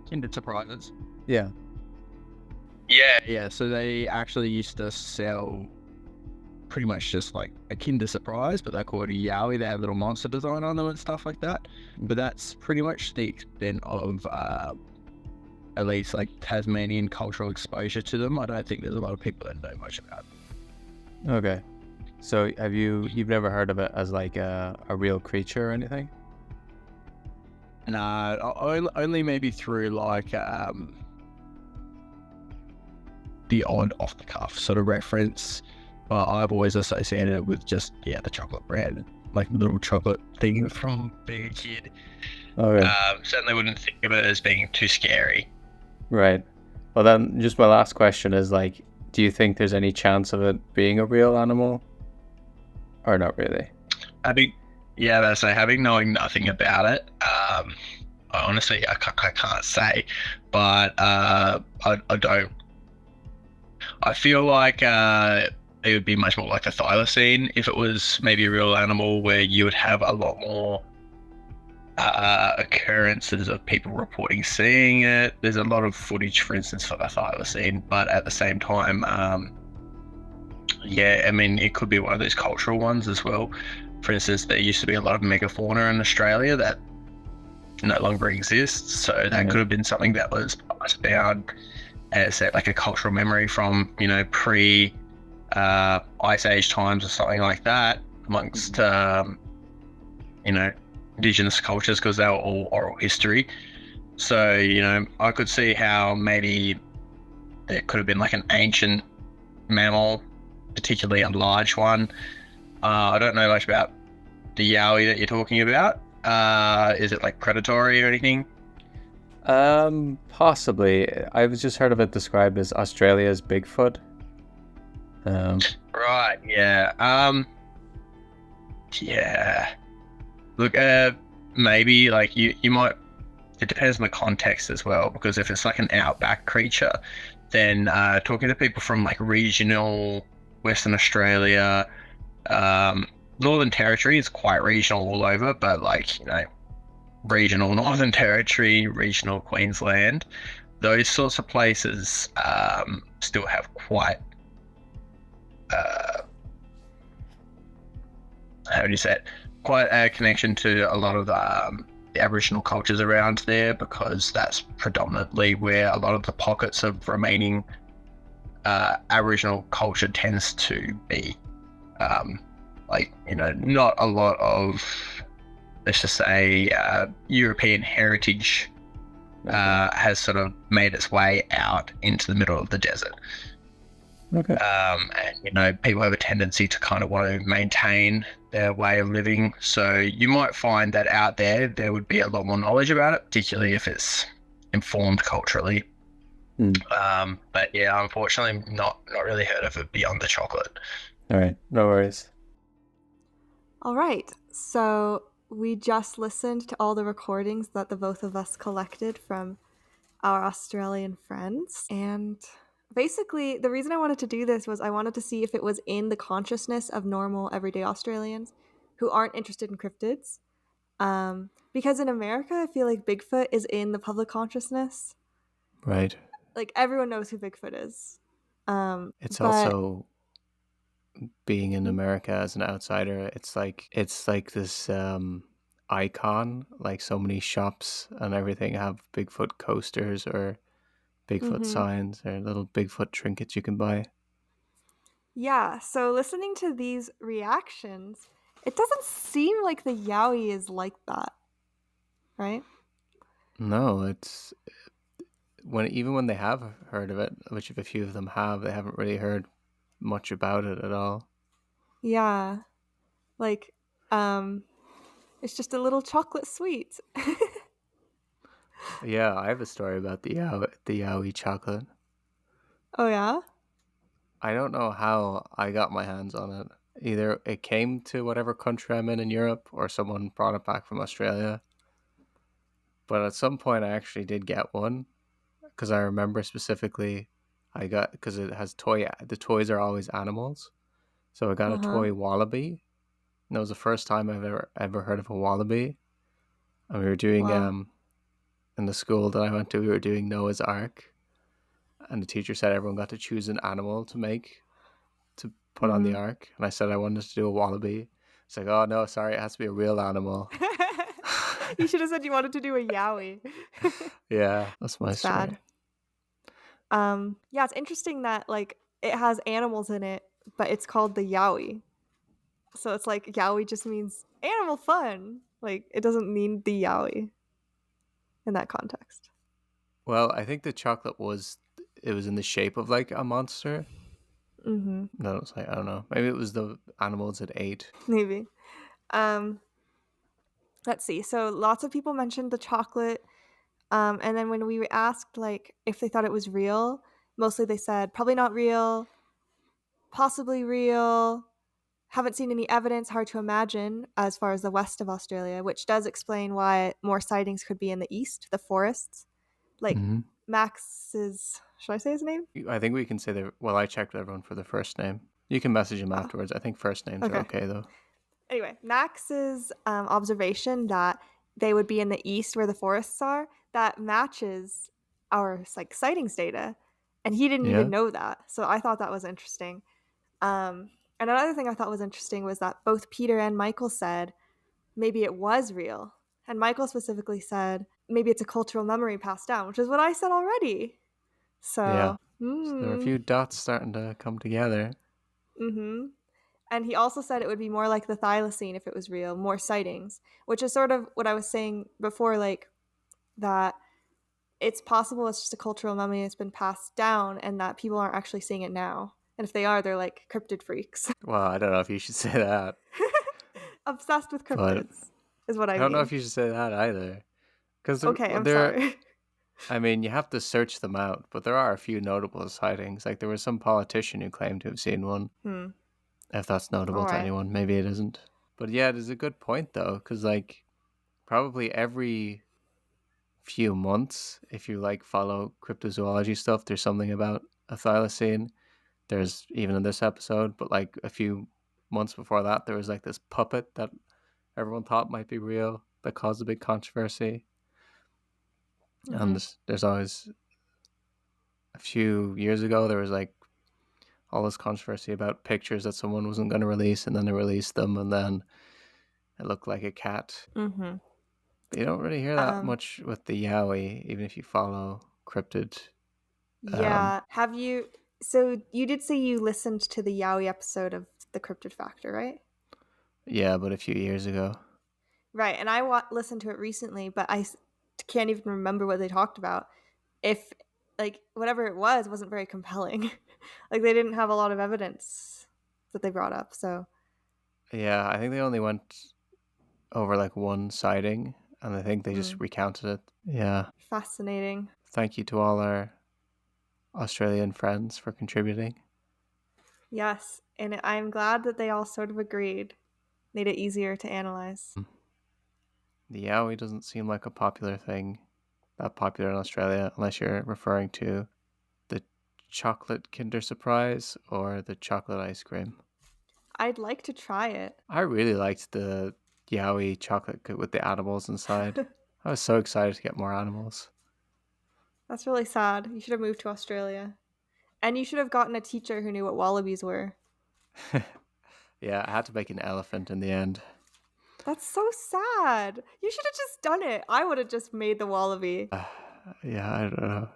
Kinder Surprises? Yeah. Yeah. So they actually used to sell pretty much just like a Kinder Surprise, but they're called a Yowie. They have little monster design on them and stuff like that. But that's pretty much the extent of at least like Tasmanian cultural exposure to them. I don't think there's a lot of people that know much about it. Okay. So you've never heard of it as like a real creature or anything? No, only maybe through like the odd off the cuff sort of reference. But I've always associated it with just the chocolate bread, like the little chocolate thing from being a kid. Okay. Certainly wouldn't think of it as being too scary. Right. Well, then just my last question is like, do you think there's any chance of it being a real animal? Or not really? Knowing nothing about it, honestly, I can't say, but I don't. I feel like it would be much more like a thylacine if it was maybe a real animal, where you would have a lot more occurrences of people reporting seeing it. There's a lot of footage, for instance, for the thylacine, but at the same time, it could be one of those cultural ones as well. For instance, there used to be a lot of megafauna in Australia that no longer exists, so that could have been something that was passed down as like a cultural memory from pre ice age times or something like that amongst indigenous cultures, because they were all oral history. So I could see how maybe there could have been like an ancient mammal, particularly a large one. I don't know much about the Yowie that you're talking about. Is it like predatory or anything? Possibly. I've just heard of it described as Australia's Bigfoot. Right. Yeah. Yeah. Look, maybe like you might. It depends on the context as well, because if it's like an outback creature, then talking to people from like regional Western Australia, Northern Territory is quite regional all over, but like regional Northern Territory, regional Queensland, those sorts of places still have quite how do you say it? Quite a connection to a lot of the Aboriginal cultures around there, because that's predominantly where a lot of the pockets of remaining Aboriginal culture tends to be. Not a lot of, let's just say, European heritage has sort of made its way out into the middle of the desert. Okay. And people have a tendency to kind of want to maintain their way of living. So you might find that out there would be a lot more knowledge about it, particularly if it's informed culturally. But yeah, unfortunately, not really heard of it beyond the chocolate. All right, no worries. All right, so we just listened to all the recordings that the both of us collected from our Australian friends, and basically the reason I wanted to do this was I wanted to see if it was in the consciousness of normal everyday Australians who aren't interested in cryptids, because in America I feel like Bigfoot is in the public consciousness. Right. Like everyone knows who Bigfoot is. It's but also, being in America as an outsider, it's like this icon. Like so many shops and everything have Bigfoot coasters or Bigfoot signs or little Bigfoot trinkets you can buy. Yeah, so listening to these reactions, it doesn't seem like the Yowie is like that, right? No, it's even when they have heard of it, which a few of them have, they haven't really heard much about it at all. Yeah, like, it's just a little chocolate sweet. Yeah, I have a story about the Yowie chocolate. Oh yeah? I don't know how I got my hands on it. Either it came to whatever country I'm in Europe, or someone brought it back from Australia. But at some point, I actually did get one because I remember specifically I got, because it has the toys are always animals. So I got a Uh-huh. toy wallaby. And that was the first time I've ever heard of a wallaby. And we were doing Wow. in the school that I went to, we were doing Noah's Ark, and the teacher said everyone got to choose an animal to put on the Mm-hmm. ark, and I said I wanted to do a wallaby. It's like, oh no, sorry, it has to be a real animal. You should have said you wanted to do a Yowie. Yeah, that's my That's story. bad. Yeah, it's interesting that like it has animals in it, but it's called the Yowie. So it's like Yowie just means animal fun. Like it doesn't mean the Yowie in that context. Well, I think the chocolate was in the shape of like a monster. Mm-hmm. No, it's like, I don't know. Maybe it was the animals it ate. Maybe. Um, let's see. So lots of people mentioned the chocolate. And then when we asked like if they thought it was real, mostly they said probably not real, possibly real, haven't seen any evidence, hard to imagine, as far as the west of Australia, which does explain why more sightings could be in the east, the forests. Like Hmm. Max's, should I say his name? I think we can say that. Well, I checked with everyone for the first name. You can message him Oh, afterwards. I think first names are okay. okay though. Anyway, Max's observation that they would be in the east where the forests are, that matches our like sightings data. And he didn't even Yeah. know that. So I thought that was interesting. And another thing I thought was interesting was that both Peter and Michael said maybe it was real. And Michael specifically said maybe it's a cultural memory passed down, which is what I said already. Yeah. So, So there are a few dots starting to come together. mm-hmm. And he also said it would be more like the thylacine if it was real, more sightings, which is sort of what I was saying before, like that it's possible it's just a cultural memory that's been passed down and that people aren't actually seeing it now. And if they are, they're like cryptid freaks. Well, I don't know if you should say that, Obsessed with but cryptids is what I I don't know mean. if you should say that either. Because Okay, I'm there, sorry. I mean, you have to search them out, but there are a few notable sightings. Like there was some politician who claimed to have seen one. Hmm. If that's notable All to right. anyone, maybe it isn't. But yeah, it is a good point though, because like probably every few months, if you like follow cryptozoology stuff, there's something about a thylacine. There's even in this episode, but like a few months before that, there was like this puppet that everyone thought might be real that caused a big controversy. Mm-hmm. And there's always a few years ago, there was like all this controversy about pictures that someone wasn't going to release, and then they released them, and then it looked like a cat. Mm-hmm. But you don't really hear that Um, much with the Yowie, even if you follow cryptid. yeah. Have you? So you did say you listened to the Yowie episode of the Cryptid Factor, right? Yeah, but a few years ago. Right. And I listened to it recently, but can't even remember what they talked about. If like whatever it was wasn't very compelling. Like they didn't have a lot of evidence that they brought up. So Yeah, I think they only went over like one sighting, and I think they just mm, recounted it. Yeah. fascinating. Thank you to all our Australian friends for contributing. Yes, and I'm glad that they all sort of agreed. Made it easier to analyze. The Yowie doesn't seem like a popular thing, that popular in Australia, unless you're referring to the chocolate Kinder Surprise or the chocolate ice cream. I'd like to try it. I really liked the Yowie chocolate with the animals inside. I was so excited to get more animals. That's really sad. You should have moved to Australia. And you should have gotten a teacher who knew what wallabies were. Yeah, I had to make an elephant in the end. That's so sad. You should have just done it. I would have just made the wallaby. Yeah, I don't know.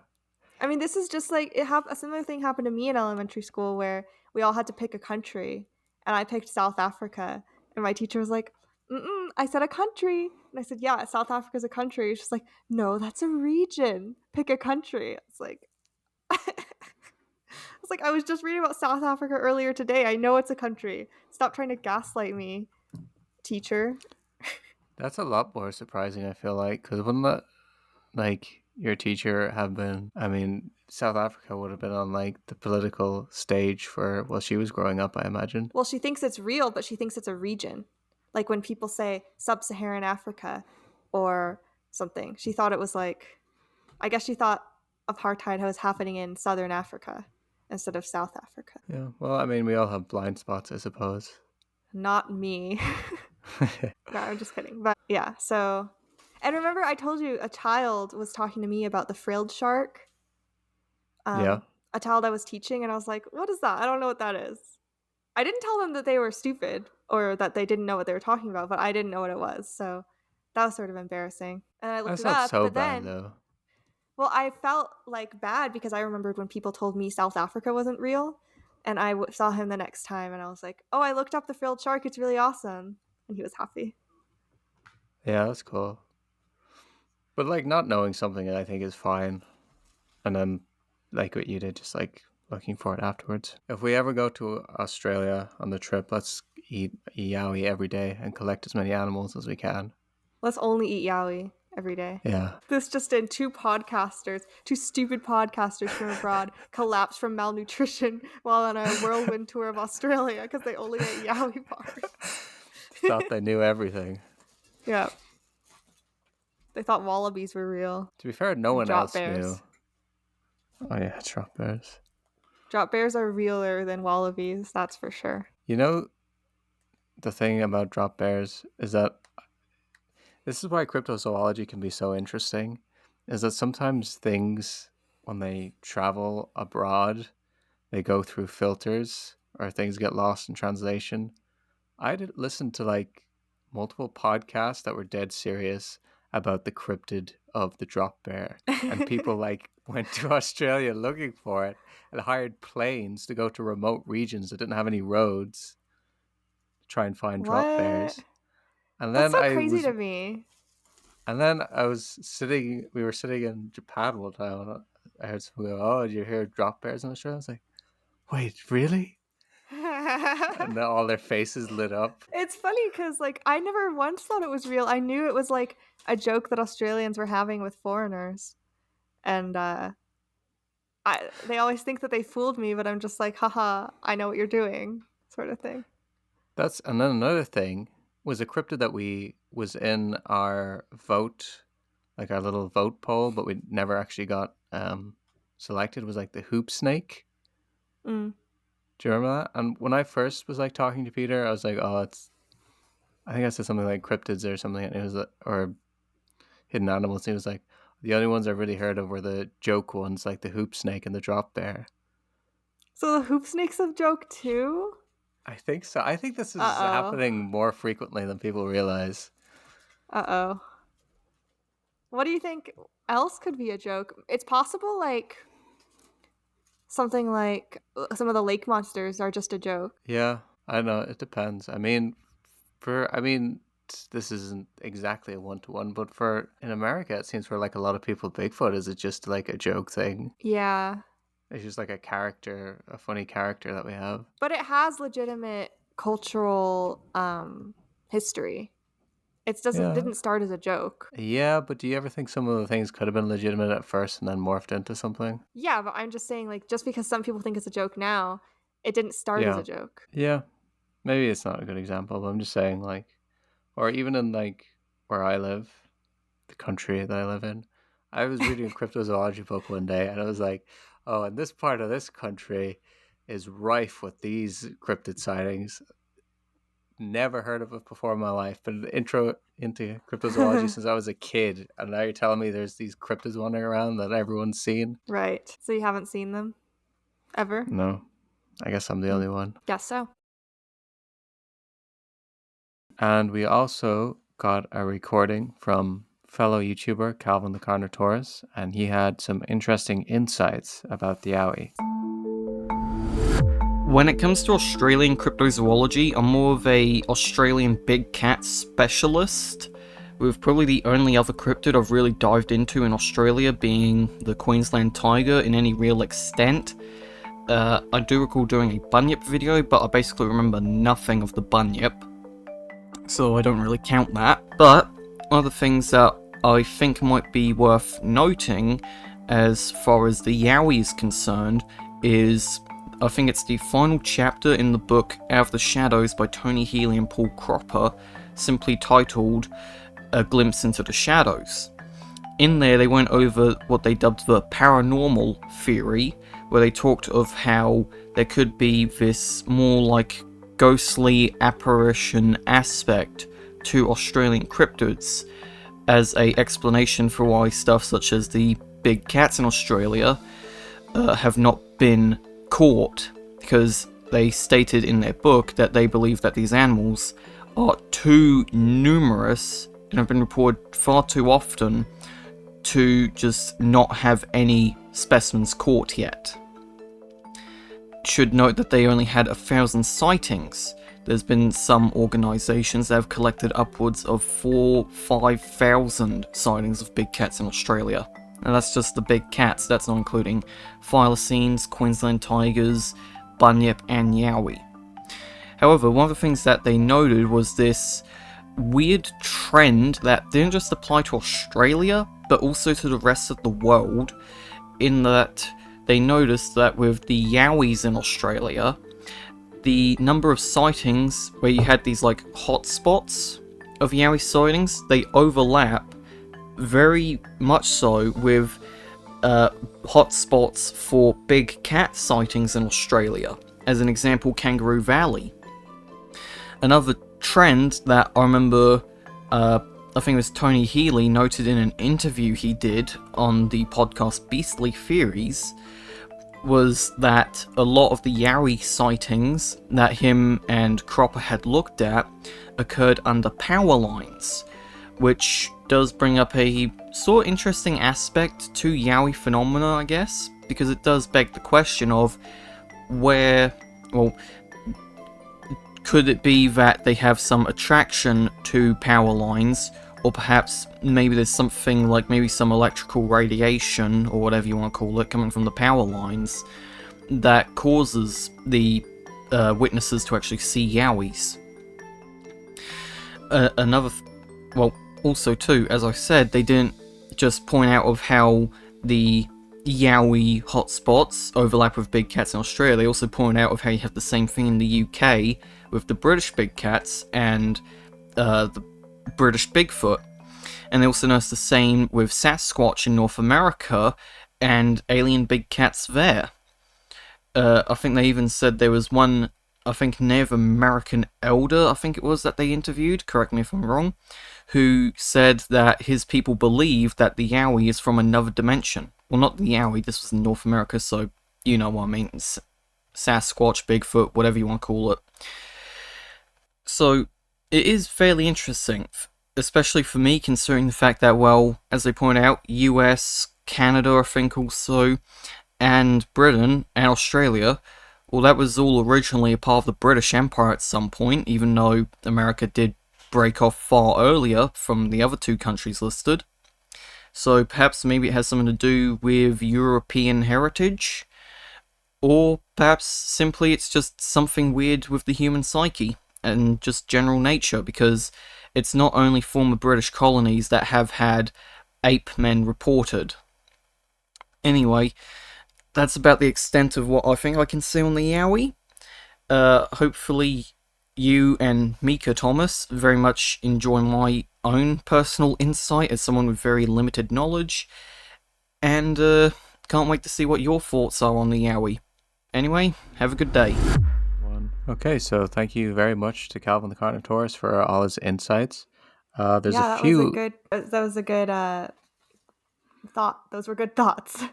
I mean, this is just like a similar thing happened to me in elementary school where we all had to pick a country, and I picked South Africa, and my teacher was like, "Mm-mm, I said a country," and I said, "Yeah, South Africa's a country." She's like, "No, that's a region. Pick a country." It's like, I was just reading about South Africa earlier today. I know it's a country. Stop trying to gaslight me, teacher. That's a lot more surprising, I feel like, because wouldn't that like your teacher have been? I mean, South Africa would have been on like the political stage for while she was growing up, I imagine. Well, she thinks it's real, but she thinks it's a region. Like when people say sub-Saharan Africa or something, she thought it was like, I guess she thought apartheid was happening in Southern Africa instead of South Africa. Yeah. Well, I mean, we all have blind spots, I suppose. Not me. No, I'm just kidding. But yeah, so. And remember, I told you a child was talking to me about the frilled shark. Yeah. A child I was teaching, and I was like, what is that? I don't know what that is. I didn't tell them that they were stupid or that they didn't know what they were talking about, but I didn't know what it was. So that was sort of embarrassing. And I looked That's it not up, so but bad, then, though. well, I felt like bad because I remembered when people told me South Africa wasn't real. And I saw him the next time, and I was like, oh, I looked up the frilled shark. It's really awesome. And he was happy. Yeah, that's cool. But like not knowing something, I think is fine. And then, like what you did, just like looking for it afterwards. If we ever go to Australia on the trip, let's eat yowie every day and collect as many animals as we can. Let's only eat yaoi every day. Yeah. This just in, two stupid podcasters from abroad collapsed from malnutrition while on a whirlwind tour of Australia because they only ate yaoi bars. Thought they knew everything. Yeah. They thought wallabies were real. To be fair, no one Drop else bears. knew. Oh yeah, drop bears. Drop bears are realer than wallabies, that's for sure. You know, the thing about drop bears is that this is why cryptozoology can be so interesting, is that sometimes things, when they travel abroad, they go through filters or things get lost in translation. I did listen to like multiple podcasts that were dead serious about the cryptid of the drop bear, and people like went to Australia looking for it and hired planes to go to remote regions that didn't have any roads to try and find drop bears. And That's then so crazy to me. And then we were sitting in Japan one time, and I heard someone go, "Oh, did you hear drop bears in Australia?" I was like, "Wait, really?" And then all their faces lit up. It's funny because like I never once thought it was real. I knew it was like a joke that Australians were having with foreigners, and they always think that they fooled me, but I'm just like, haha, I know what you're doing, sort of thing. And then another thing was a cryptid that was in our vote, like our little vote poll, but we never actually got selected. Was like the hoop snake. Mm. Do you remember that? And when I first was like talking to Peter, I was like, "Oh, I think I said something like cryptids or something," and it was or hidden animals. And he was like, "The only ones I've really heard of were the joke ones, like the hoop snake and the drop bear." So the hoop snake's a joke too? I think so. I think this is happening more frequently than people realize. Uh-oh. What do you think else could be a joke? It's possible, like, something like some of the lake monsters are just a joke. Yeah, I know. It depends. I mean, this isn't exactly a one-to-one, but in America, it seems for like a lot of people, Bigfoot is just like a joke thing. Yeah. It's just like a funny character that we have. But it has legitimate cultural history. It didn't start as a joke. Yeah, but do you ever think some of the things could have been legitimate at first and then morphed into something? Yeah, but I'm just saying, like, just because some people think it's a joke now, it didn't start as a joke. Yeah, maybe it's not a good example, but I'm just saying, like, or even in like where I live, the country that I live in, I was reading a cryptozoology book one day, and I was like, "Oh, and this part of this country is rife with these cryptid sightings." Never heard of it before in my life, but an intro into cryptozoology since I was a kid, and now you're telling me there's these cryptids wandering around that everyone's seen. Right. So you haven't seen them ever? No, I guess I'm the only one. Guess so. And we also got a recording from fellow YouTuber Calvin the Carnotaurus, and he had some interesting insights about the owie. When it comes to Australian cryptozoology, I'm more of a Australian big cat specialist, with probably the only other cryptid I've really dived into in Australia being the Queensland tiger in any real extent. I do recall doing a bunyip video, but I basically remember nothing of the bunyip, so I don't really count that. But other things that I think might be worth noting as far as the Yowie is concerned is, I think it's the final chapter in the book Out of the Shadows by Tony Healy and Paul Cropper, simply titled A Glimpse into the Shadows. In there, they went over what they dubbed the paranormal theory, where they talked of how there could be this more like ghostly apparition aspect to Australian cryptids, as a explanation for why stuff such as the big cats in Australia have not been caught, because they stated in their book that they believe that these animals are too numerous and have been reported far too often to just not have any specimens caught yet. Should note that they only had 1,000 sightings. There's been some organisations that have collected upwards of 5,000 sightings of big cats in Australia. And that's just the big cats, that's not including thylacines, Queensland tigers, bunyip and yowie. However, one of the things that they noted was this weird trend that didn't just apply to Australia, but also to the rest of the world, in that they noticed that with the yowies in Australia, the number of sightings where you had these like hotspots of yowie sightings, they overlap very much so with hotspots for big cat sightings in Australia. As an example, Kangaroo Valley. Another trend that I remember, I think it was Tony Healy noted in an interview he did on the podcast Beastly Theories, was that a lot of the yowie sightings that him and Cropper had looked at occurred under power lines, which does bring up a sort of interesting aspect to yowie phenomena, I guess, because it does beg the question of where, well, could it be that they have some attraction to power lines, or perhaps maybe there's something like maybe some electrical radiation, or whatever you want to call it, coming from the power lines that causes the witnesses to actually see yowies. Also too, as I said, they didn't just point out of how the yowie hotspots overlap with big cats in Australia, they also point out of how you have the same thing in the UK with the British big cats and the British Bigfoot. And they also noticed the same with Sasquatch in North America and alien big cats there. I think they even said there was one, I think Native American elder, I think it was, that they interviewed, correct me if I'm wrong, who said that his people believe that the yowie is from another dimension. Well, not the yowie, this was in North America, so you know what I mean. Sasquatch, Bigfoot, whatever you want to call it. So, it is fairly interesting, especially for me, considering the fact that, well, as they point out, US, Canada, I think also, and Britain, and Australia, well, that was all originally a part of the British Empire at some point, even though America did break off far earlier from the other two countries listed. So perhaps maybe it has something to do with European heritage, or perhaps simply it's just something weird with the human psyche and just general nature, because it's not only former British colonies that have had ape men reported. Anyway, that's about the extent of what I think I can say on the yowie. Hopefully you and Mika Thomas very much enjoy my own personal insight as someone with very limited knowledge, and can't wait to see what your thoughts are on the yowie. Anyway, have a good day. Okay, so thank you very much to Calvin the Carnotaurus for all his insights. There's a that few. was a good thought. Those were good thoughts.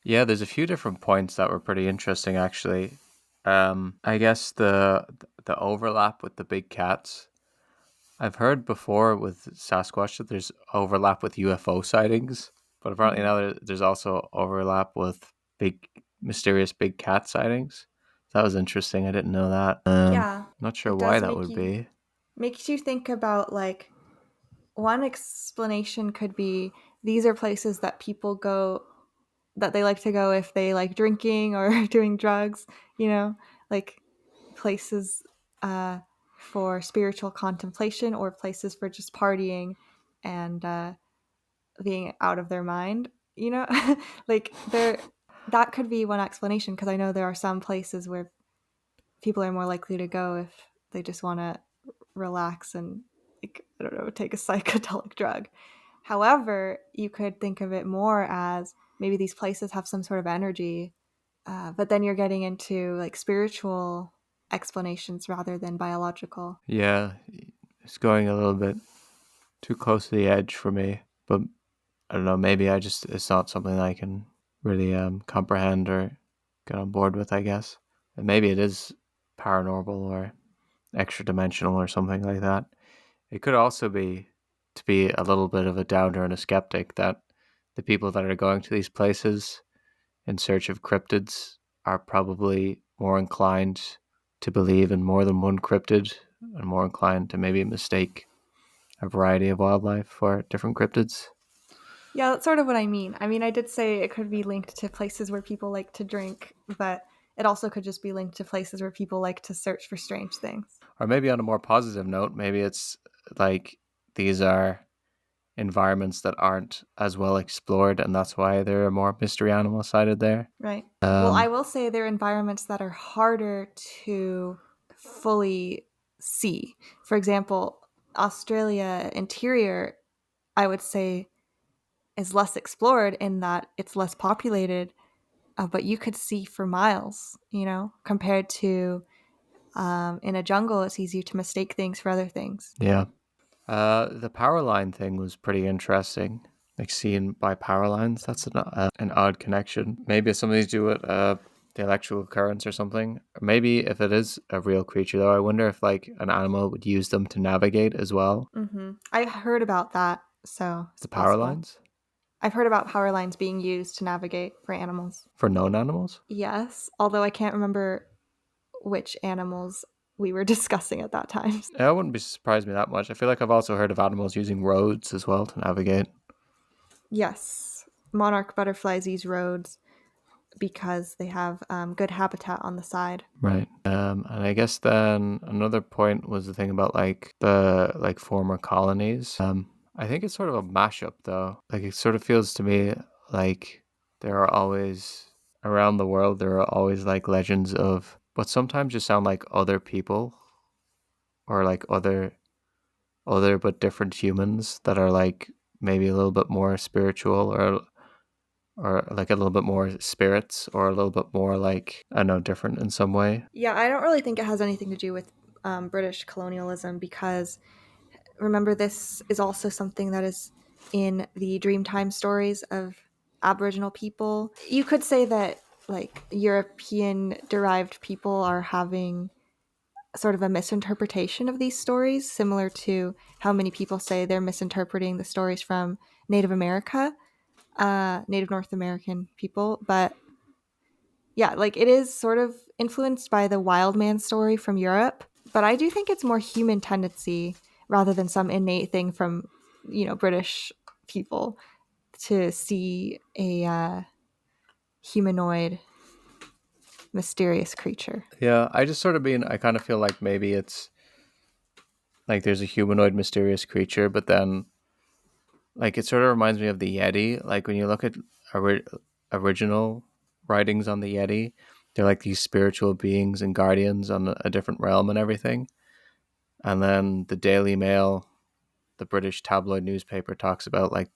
Yeah, there's a few different points that were pretty interesting, actually. I guess the overlap with the big cats. I've heard before with Sasquatch that there's overlap with UFO sightings, but apparently now there's also overlap with big, mysterious big cat sightings. That was interesting. I didn't know that. Yeah. Not sure It why does that make would you- be. Makes you think about, like, one explanation could be these are places that people go, that they like to go if they like drinking or doing drugs, like places for spiritual contemplation or places for just partying. and being out of their mind, you know? Like that could be one explanation, because I know there are some places where people are more likely to go if they just want to relax and, like, I don't know, take a psychedelic drug. However, you could think of it more as maybe these places have some sort of energy, but then you're getting into like spiritual explanations rather than biological. Yeah, it's going a little bit too close to the edge for me, but I don't know, maybe it's not something I can really comprehend or get on board with, I guess. And maybe it is paranormal or extra dimensional or something like that. It could also be to be a little bit of a downer and a skeptic that the people that are going to these places in search of cryptids are probably more inclined to believe in more than one cryptid and more inclined to maybe mistake a variety of wildlife for different cryptids. Yeah, that's sort of what I mean. I mean, I did say it could be linked to places where people like to drink, but it also could just be linked to places where people like to search for strange things. Or maybe on a more positive note, maybe it's like these are environments that aren't as well explored, and that's why there are more mystery animal sighted there. Right. Well, I will say there are environments that are harder to fully see. For example, Australia interior, I would say, is less explored in that it's less populated, but you could see for miles, you know, compared to in a jungle, it's easier to mistake things for other things. Yeah. The power line thing was pretty interesting. Like seeing by power lines, that's an odd connection. Maybe it's something to do with the electrical currents or something. Or maybe if it is a real creature, though, I wonder if like an animal would use them to navigate as well. Mm-hmm. I heard about that, so it's The power possible. lines I've heard about power lines being used to navigate for animals. for known animals. Yes, although I can't remember which animals we were discussing at that time. Yeah, it wouldn't be surprised me that much. I feel like I've also heard of animals using roads as well to navigate. Yes, monarch butterflies use roads because they have good habitat on the side. Right. And I guess then another point was the thing about like the like former colonies. I think it's sort of a mashup though. Like it sort of feels to me like there are always around the world there are always like legends of but sometimes just sound like other people or like other but different humans that are like maybe a little bit more spiritual or like a little bit more spirits or a little bit more like I don't know different in some way. Yeah, I don't really think it has anything to do with British colonialism, because remember, this is also something that is in the Dreamtime stories of Aboriginal people. You could say that like European derived people are having sort of a misinterpretation of these stories, similar to how many people say they're misinterpreting the stories from Native America, Native North American people. But yeah, like it is sort of influenced by the wild man story from Europe, but I do think it's more human tendency rather than some innate thing from, you know, British people to see a humanoid mysterious creature. Yeah, I just sort of I kind of feel like maybe it's like there's a humanoid mysterious creature, but then like it sort of reminds me of the Yeti. Like when you look at original writings on the Yeti, they're like these spiritual beings and guardians on a different realm and everything. And then the Daily Mail, the British tabloid newspaper, talks about like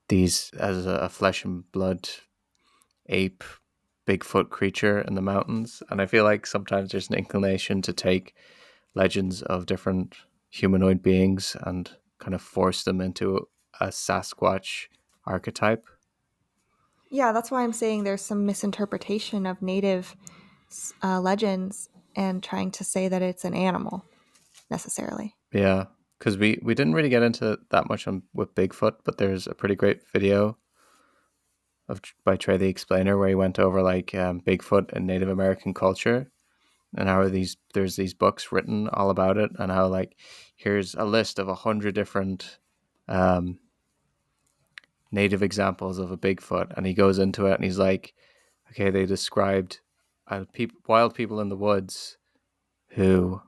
these as a flesh and blood ape Bigfoot creature in the mountains. And I feel like sometimes there's an inclination to take legends of different humanoid beings and kind of force them into a Sasquatch archetype. Yeah, that's why I'm saying there's some misinterpretation of native legends and trying to say that it's an animal necessarily. Yeah, because we didn't really get into that much with Bigfoot, but there's a pretty great video by Trey the Explainer where he went over like Bigfoot and Native American culture and how there's these books written all about it and how like here's a list of 100 different native examples of a Bigfoot, and he goes into it and he's like, okay, they described wild people in the woods who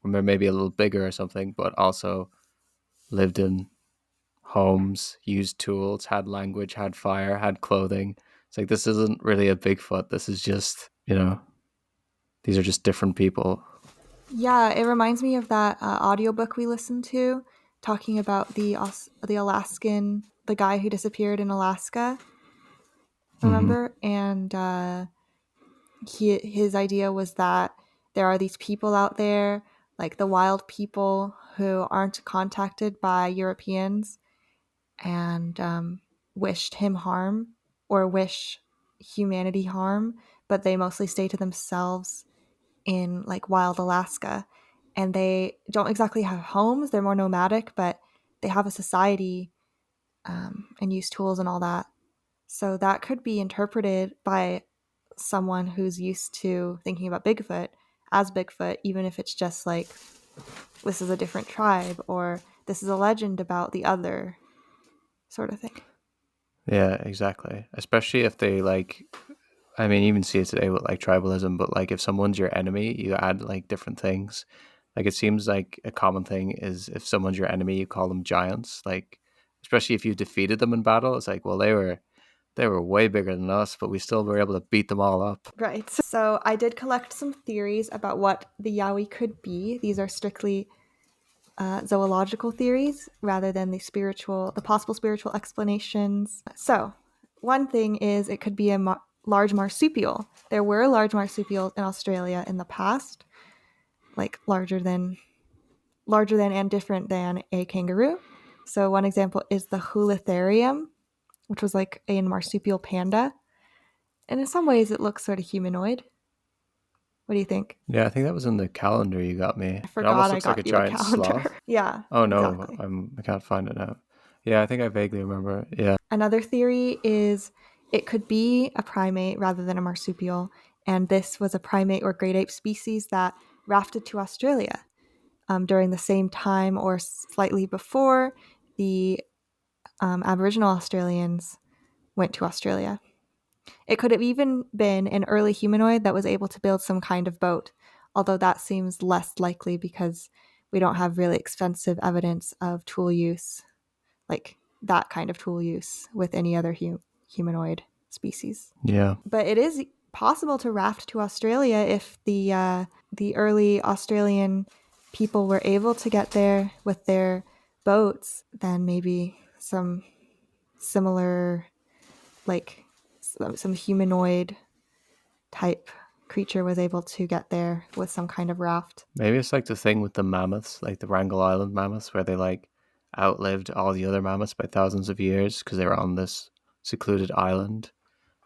were maybe a little bigger or something, but also lived in homes, used tools, had language, had fire, had clothing. It's like, this isn't really a Bigfoot. This is just, these are just different people. Yeah, it reminds me of that audiobook we listened to talking about the Alaskan, the guy who disappeared in Alaska. Remember? And his idea was that there are these people out there, like the wild people who aren't contacted by Europeans, and wished him harm or wish humanity harm, but they mostly stay to themselves in like wild Alaska. And they don't exactly have homes, they're more nomadic, but they have a society and use tools and all that. So that could be interpreted by someone who's used to thinking about Bigfoot as Bigfoot, even if it's just like, this is a different tribe or this is a legend about the other sort of thing. Yeah, exactly. Especially if they like, I mean, you even see it today with like tribalism, but like if someone's your enemy, you add like different things. Like it seems like a common thing is if someone's your enemy, you call them giants. Like, especially if you defeated them in battle, it's like, well, they were way bigger than us, but we still were able to beat them all up. Right. So I did collect some theories about what the Yowie could be. These are strictly zoological theories rather than the possible spiritual explanations. So one thing is it could be a large marsupial. There were large marsupials in Australia in the past, like larger than and different than a kangaroo. So one example is the Hulitherium, which was like a marsupial panda. And in some ways it looks sort of humanoid. What do you think? Yeah, I think that was in the calendar you got me. I forgot it almost I looks got like a you a giant calendar. sloth. Yeah. Oh no, exactly. I can't find it now. Yeah, I think I vaguely remember. Yeah. Another theory is it could be a primate rather than a marsupial, and this was a primate or great ape species that rafted to Australia during the same time or slightly before the Aboriginal Australians went to Australia. It could have even been an early humanoid that was able to build some kind of boat, although that seems less likely because we don't have really expensive evidence of tool use, like that kind of tool use with any other humanoid species. Yeah. But it is possible to raft to Australia if the early Australian people were able to get there with their boats. Then maybe some similar, like some humanoid type creature was able to get there with some kind of raft. Maybe it's like the thing with the mammoths, like the Wrangel Island mammoths, where they like outlived all the other mammoths by thousands of years because they were on this secluded island.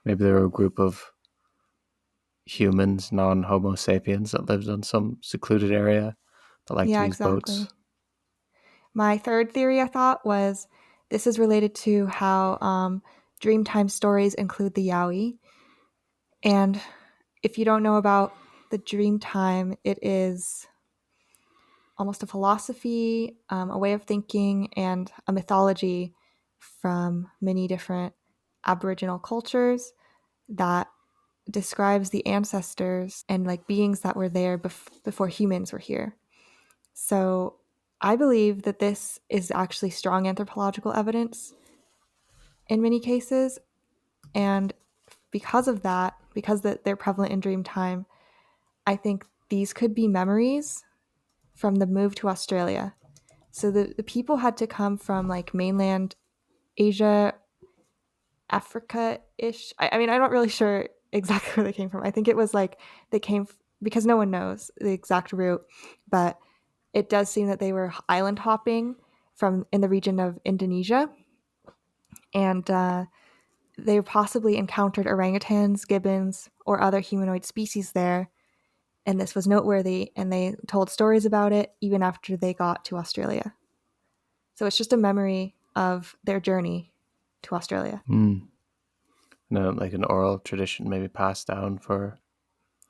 Maybe they were a group of humans, non-Homo sapiens, that lived on some secluded area that liked to use boats. My third theory I thought was this is related to how Dreamtime stories include the Yowie. And if you don't know about the Dreamtime, it is almost a philosophy, a way of thinking, and a mythology from many different Aboriginal cultures that describes the ancestors and like beings that were there before humans were here. So I believe that this is actually strong anthropological evidence in many cases. And because of that, because they're prevalent in Dreamtime, I think these could be memories from the move to Australia. So the people had to come from like mainland Asia, Africa-ish. I mean, I'm not really sure exactly where they came from. I think it was like they came because no one knows the exact route, but it does seem that they were island hopping from in the region of Indonesia, and they possibly encountered orangutans, gibbons, or other humanoid species there. And this was noteworthy, and they told stories about it even after they got to Australia. So it's just a memory of their journey to Australia. No, like an oral tradition maybe passed down for...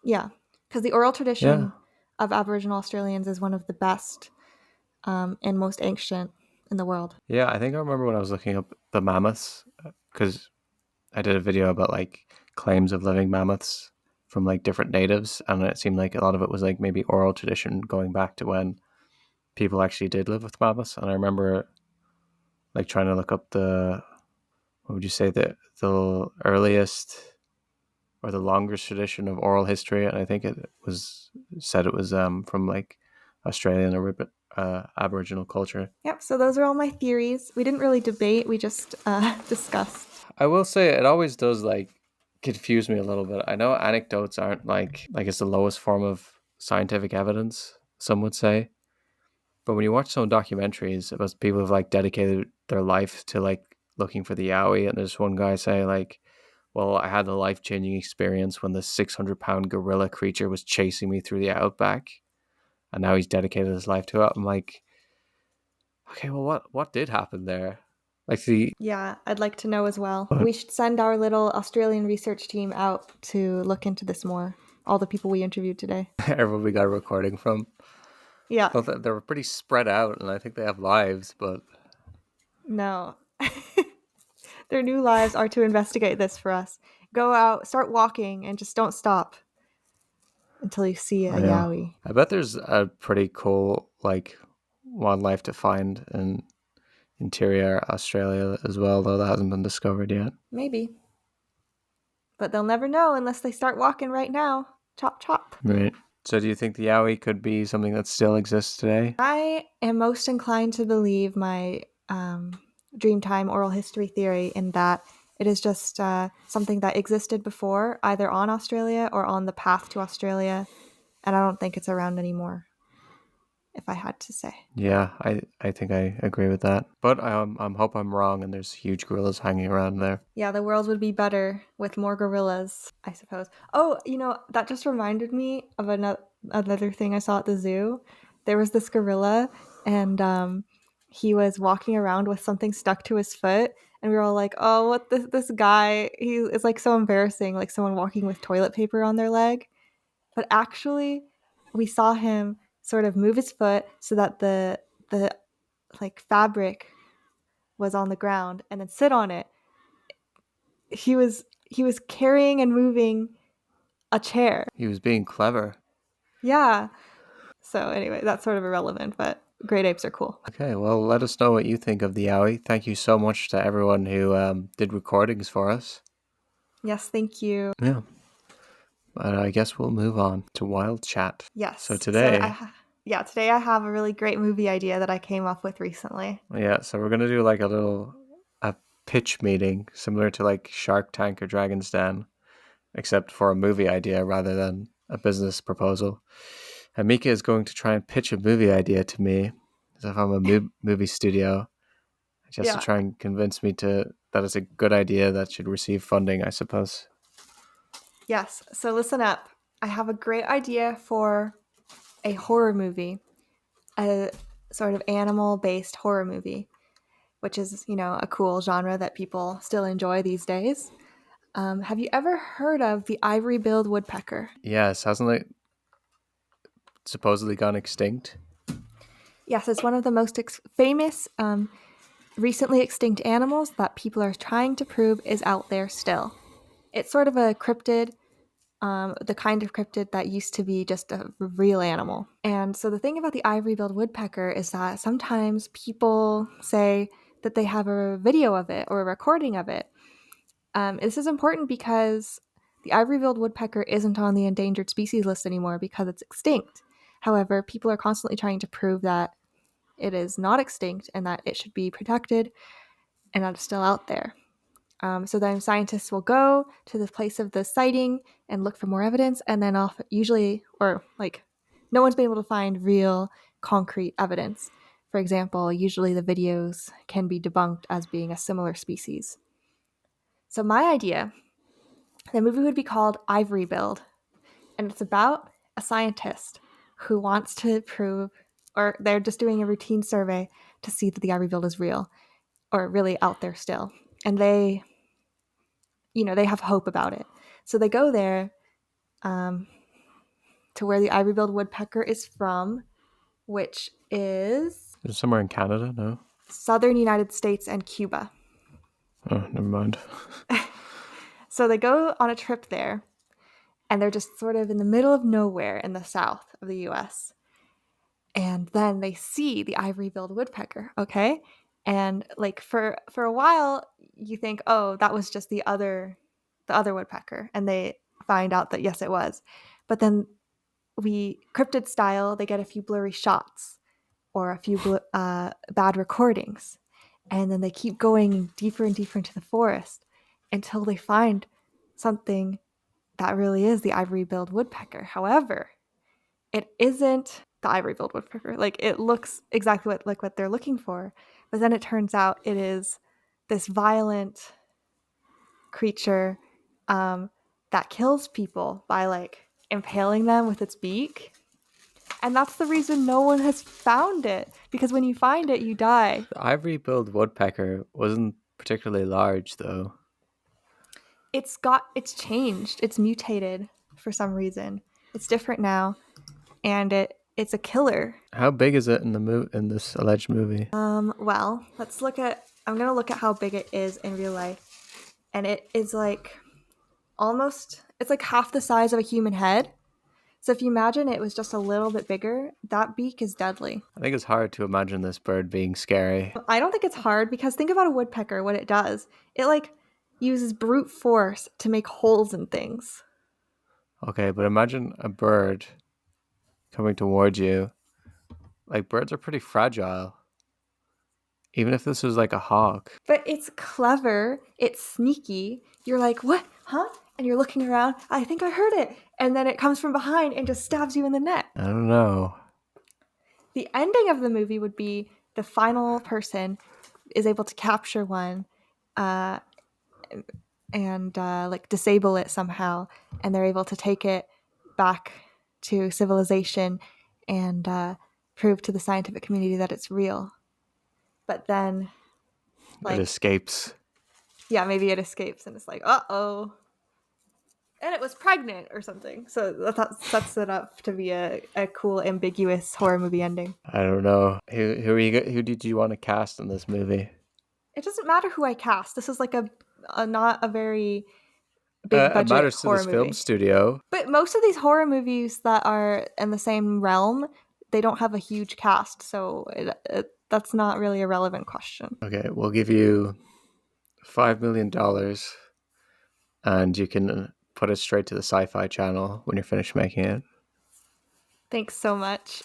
Yeah, because the oral tradition of Aboriginal Australians is one of the best and most ancient in the world. Yeah, I think I remember when I was looking up the mammoths, because I did a video about like claims of living mammoths from like different natives, and it seemed like a lot of it was like maybe oral tradition going back to when people actually did live with mammoths. And I remember like trying to look up what would you say, the earliest or the longest tradition of oral history, and I think it was from like Australian or Aboriginal culture. Yep, so those are all my theories. We didn't really debate, we just discussed. I will say it always does like confuse me a little bit. I know anecdotes aren't like it's the lowest form of scientific evidence, some would say. But when you watch some documentaries about people who've like dedicated their life to like looking for the Yowie, and there's one guy say like, well, I had a life-changing experience when this 600-pound gorilla creature was chasing me through the outback, and now he's dedicated his life to it. I'm like, okay, well, what did happen there? Like Yeah, I'd like to know as well. We should send our little Australian research team out to look into this more. All the people we interviewed today. everyone we got a recording from. Yeah. Well, they were pretty spread out, and I think they have lives, but No. Their new lives are to investigate this for us. Go out, start walking, and just don't stop until you see a I know. Yowie. I bet there's a pretty cool like wildlife to find in interior Australia as well, though that hasn't been discovered yet. Maybe. But they'll never know unless they start walking right now. Chop, chop. Right. So do you think the Yowie could be something that still exists today? I am most inclined to believe my Dreamtime oral history theory in that it is just something that existed before, either on Australia or on the path to Australia, and I don't think it's around anymore, if I had to say. Yeah, I think I agree with that. But I hope I'm wrong and there's huge gorillas hanging around there. Yeah, the world would be better with more gorillas, I suppose. Oh, that just reminded me of another thing I saw at the zoo. There was this gorilla, and he was walking around with something stuck to his foot, and we were all like, "Oh, what this guy? It's like so embarrassing, like someone walking with toilet paper on their leg." But actually, we saw him sort of move his foot so that the like fabric was on the ground, and then sit on it. He was carrying and moving a chair. He was being clever. Yeah. So anyway, that's sort of irrelevant, but great apes are cool. Okay, well, let us know what you think of the Yowie. Thank you so much to everyone who did recordings for us. Yes, thank you. Yeah. But I guess we'll move on to Wild Chat. Yes. So today... today I have a really great movie idea that I came up with recently. Yeah, so we're going to do like a pitch meeting similar to like Shark Tank or Dragon's Den, except for a movie idea rather than a business proposal. And Mika is going to try and pitch a movie idea to me as if I'm a movie studio, just to try and convince me that it's a good idea that should receive funding, I suppose. Yes, so listen up. I have a great idea for a horror movie, a sort of animal-based horror movie, which is, a cool genre that people still enjoy these days. Have you ever heard of the ivory-billed woodpecker? Yes, hasn't it supposedly gone extinct? Yes, it's one of the most famous recently extinct animals that people are trying to prove is out there still. It's sort of a cryptid, the kind of cryptid that used to be just a real animal. And so the thing about the ivory-billed woodpecker is that sometimes people say that they have a video of it or a recording of it. This is important because the ivory-billed woodpecker isn't on the endangered species list anymore because it's extinct. However, people are constantly trying to prove that it is not extinct and that it should be protected and that it's still out there. So then scientists will go to the place of the sighting and look for more evidence, and then no one's been able to find real concrete evidence. For example, usually the videos can be debunked as being a similar species. So my idea, the movie would be called Ivory Build, and it's about a scientist who wants to prove, or they're just doing a routine survey to see that the ivory build is real or really out there still. And they have hope about it. So they go there to where the ivory-billed woodpecker is from, which is... Somewhere in Canada, no? Southern United States and Cuba. Oh, never mind. So they go on a trip there, and they're just sort of in the middle of nowhere in the south of the U.S., and then they see the ivory-billed woodpecker, okay? And like for a while you think, oh, that was just the other woodpecker, and they find out that yes, it was. But then cryptid style, they get a few blurry shots or a few bad recordings, and then they keep going deeper and deeper into the forest until they find something that really is the ivory-billed woodpecker. However, it isn't the ivory-billed woodpecker. Like, it looks exactly what they're looking for, but then it turns out it is this violent creature that kills people by like impaling them with its beak. And that's the reason no one has found it, because when you find it, you die. The ivory-billed woodpecker wasn't particularly large, though. It's changed. It's mutated for some reason. It's different now, and it's a killer. How big is it in this alleged movie? Well, I'm gonna look at how big it is in real life, and it is like it's like half the size of a human head. So if you imagine it was just a little bit bigger, that beak is deadly. I think it's hard to imagine this bird being scary. I don't think it's hard, because think about a woodpecker. What it does, it like uses brute force to make holes in things. Okay, but imagine a bird coming towards you. Like, birds are pretty fragile. Even if this was like a hawk. But it's clever. It's sneaky. You're like, what? Huh? And you're looking around. I think I heard it. And then it comes from behind and just stabs you in the neck. I don't know. The ending of the movie would be the final person is able to capture one and like disable it somehow. And they're able to take it back to civilization and prove to the scientific community that it's real. But then, like, it escapes. Yeah, maybe it escapes and it's like, uh-oh. And it was pregnant or something. So that sets it up to be a cool, ambiguous horror movie ending. I don't know. Who did you want to cast in this movie? It doesn't matter who I cast. This is like a not a very big budget it matters horror to this movie. film studio. But most of these horror movies that are in the same realm, they don't have a huge cast. So that's not really a relevant question. Okay, we'll give you $5 million and you can put it straight to the Sci-Fi Channel when you're finished making it. Thanks so much.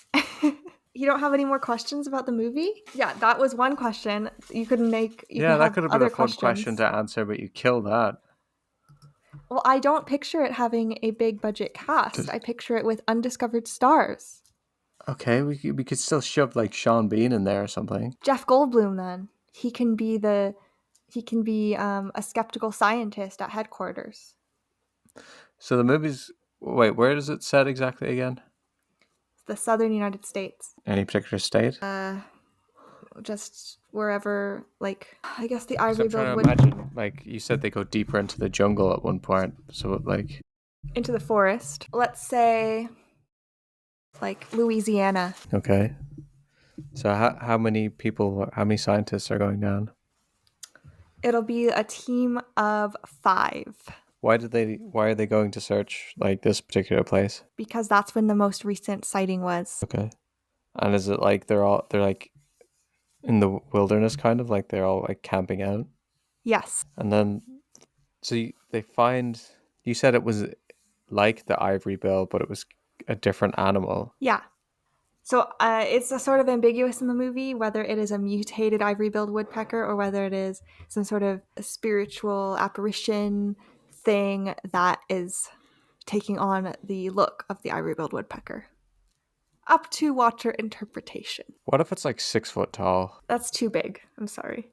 You don't have any more questions about the movie? Yeah, that was one question. You could make. That could have been a fun question to answer, but you killed that. Well, I don't picture it having a big budget cast. I picture it with undiscovered stars. Okay, we could still shove like Sean Bean in there or something. Jeff Goldblum, then he can be a skeptical scientist at headquarters. So the movie's where is it set exactly again? The southern United States. Any particular state? Just wherever, like, I guess the I'm ivory-billed trying to imagine, like, you said they go deeper into the jungle at one point, so like into the forest. Let's say, like, Louisiana. Okay. So how many scientists are going down? It'll be a team of 5. Why are they going to search like this particular place? Because that's when the most recent sighting was. Okay. And is it like they're like in the wilderness, kind of like they're all like camping out? Yes. And then they find, you said it was like the ivory bill, but it was a different animal. Yeah. So it's a sort of ambiguous in the movie whether it is a mutated ivory-billed woodpecker or whether it is some sort of a spiritual apparition thing that is taking on the look of the ivory-billed woodpecker. Up to watcher interpretation. What if it's like 6 foot tall? That's too big. I'm sorry.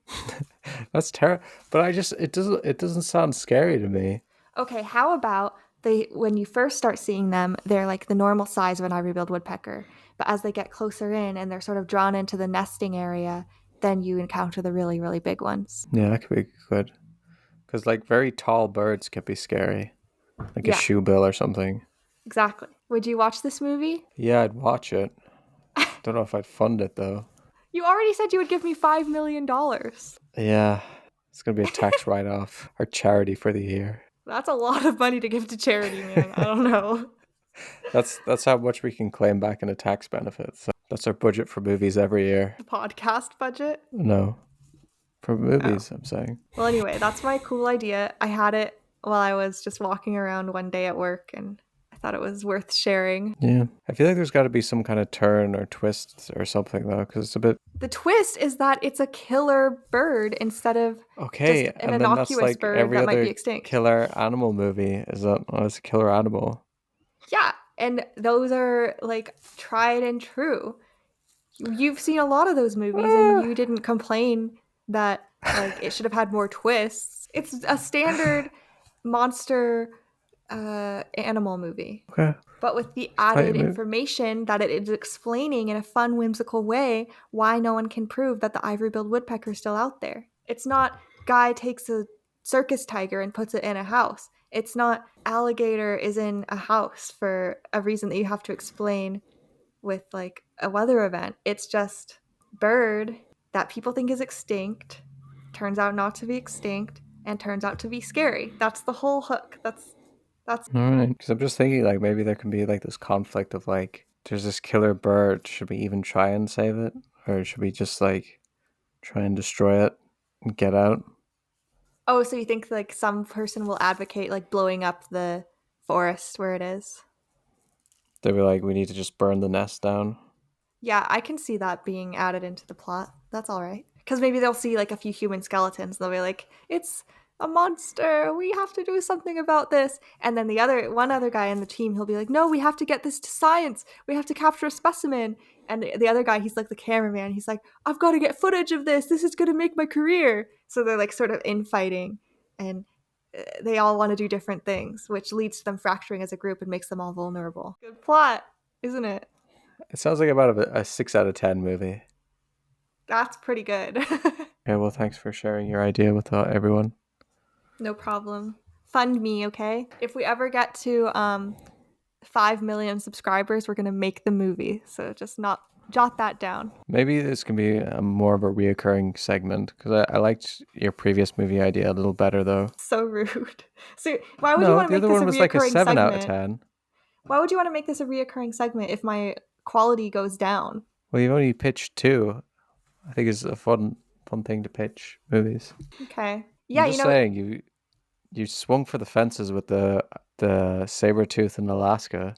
That's terrible. But it doesn't sound scary to me. Okay, how about when you first start seeing them, they're like the normal size of an ivory-billed woodpecker. But as they get closer in and they're sort of drawn into the nesting area, then you encounter the really, really big ones. Yeah, that could be good. Because like very tall birds can be scary. Like a shoebill or something. Exactly. Would you watch this movie? Yeah, I'd watch it. Don't know if I'd fund it though. You already said you would give me $5 million. Yeah, it's going to be a tax write-off. Our charity for the year. That's a lot of money to give to charity, man. I don't know. That's how much we can claim back in a tax benefit. So that's our budget for movies every year. The podcast budget? No, For movies, I'm saying. Well, anyway, that's my cool idea. I had it while I was just walking around one day at work, and I thought it was worth sharing. Yeah. I feel like there's got to be some kind of turn or twist or something, though, because it's a bit... The twist is that it's a killer bird instead of Okay, just an and then that's innocuous like bird every that might other be extinct. killer animal movie. Is that... Oh, it's a killer animal. Yeah, and those are like tried and true. You've seen a lot of those movies, and you didn't complain that like it should have had more twists. It's a standard monster animal movie, Okay. but with the Tight added move. information that it is explaining in a fun, whimsical way why no one can prove that the ivory-billed woodpecker is still out there. It's not guy takes a circus tiger and puts it in a house. It's not alligator is in a house for a reason that you have to explain with like a weather event. It's just bird that people think is extinct, turns out not to be extinct, and turns out to be scary. That's the whole hook. That's All right. Because I'm just thinking, like, maybe there can be like this conflict of like, there's this killer bird. Should we even try and save it, or should we just like try and destroy it and get out? Oh, so you think like some person will advocate like blowing up the forest where it is? They'll be like, we need to just burn the nest down. Yeah, I can see that being added into the plot. That's all right. Because maybe they'll see like a few human skeletons and they'll be like, it's a monster. We have to do something about this. And then one other guy in the team, he'll be like, no, we have to get this to science. We have to capture a specimen. And the other guy, he's like the cameraman. He's like, I've got to get footage of this. This is going to make my career. So they're like sort of infighting. And they all want to do different things, which leads to them fracturing as a group and makes them all vulnerable. Good plot, isn't it? It sounds like about a 6 out of 10 movie. That's pretty good. Okay, well, thanks for sharing your idea with everyone. No problem. Fund me, okay? If we ever get to 5 million subscribers, we're gonna make the movie. So just not jot that down. Maybe this can be more of a reoccurring segment, because I liked your previous movie idea a little better, though. So rude. So why would you No, want to the make other this one a was like a reoccurring 7 segment? out of 10. Why would you want to make this a reoccurring segment if my quality goes down? Well, you've only pitched 2. I think it's a fun thing to pitch movies. Okay. Yeah, I'm just saying, you swung for the fences with the saber tooth in Alaska.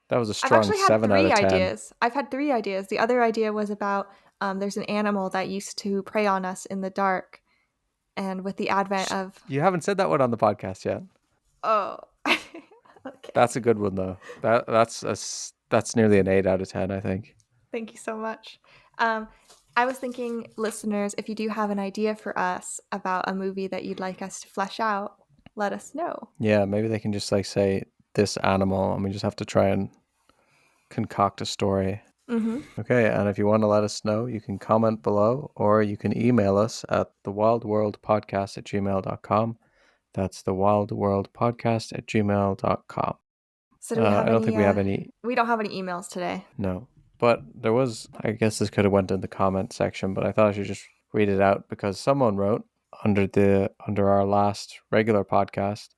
That was a I've strong actually had 7 out 3 of 10. ideas. I've had 3 ideas. The other idea was about there's an animal that used to prey on us in the dark. And with the advent of... You haven't said that one on the podcast yet. Oh. Okay. That's a good one, though. That's nearly an 8 out of 10, I think. Thank you so much. I was thinking, listeners, if you do have an idea for us about a movie that you'd like us to flesh out, let us know. Yeah, maybe they can just like say this animal, and we just have to try and concoct a story. Mm-hmm. Okay, and if you want to let us know, you can comment below, or you can email us at thewildworldpodcast@gmail.com. That's thewildworldpodcast@gmail.com. So do we have I don't think we have any. We don't have any emails today. No, but there was. I guess this could have went in the comment section, but I thought I should just read it out because someone wrote under our last regular podcast.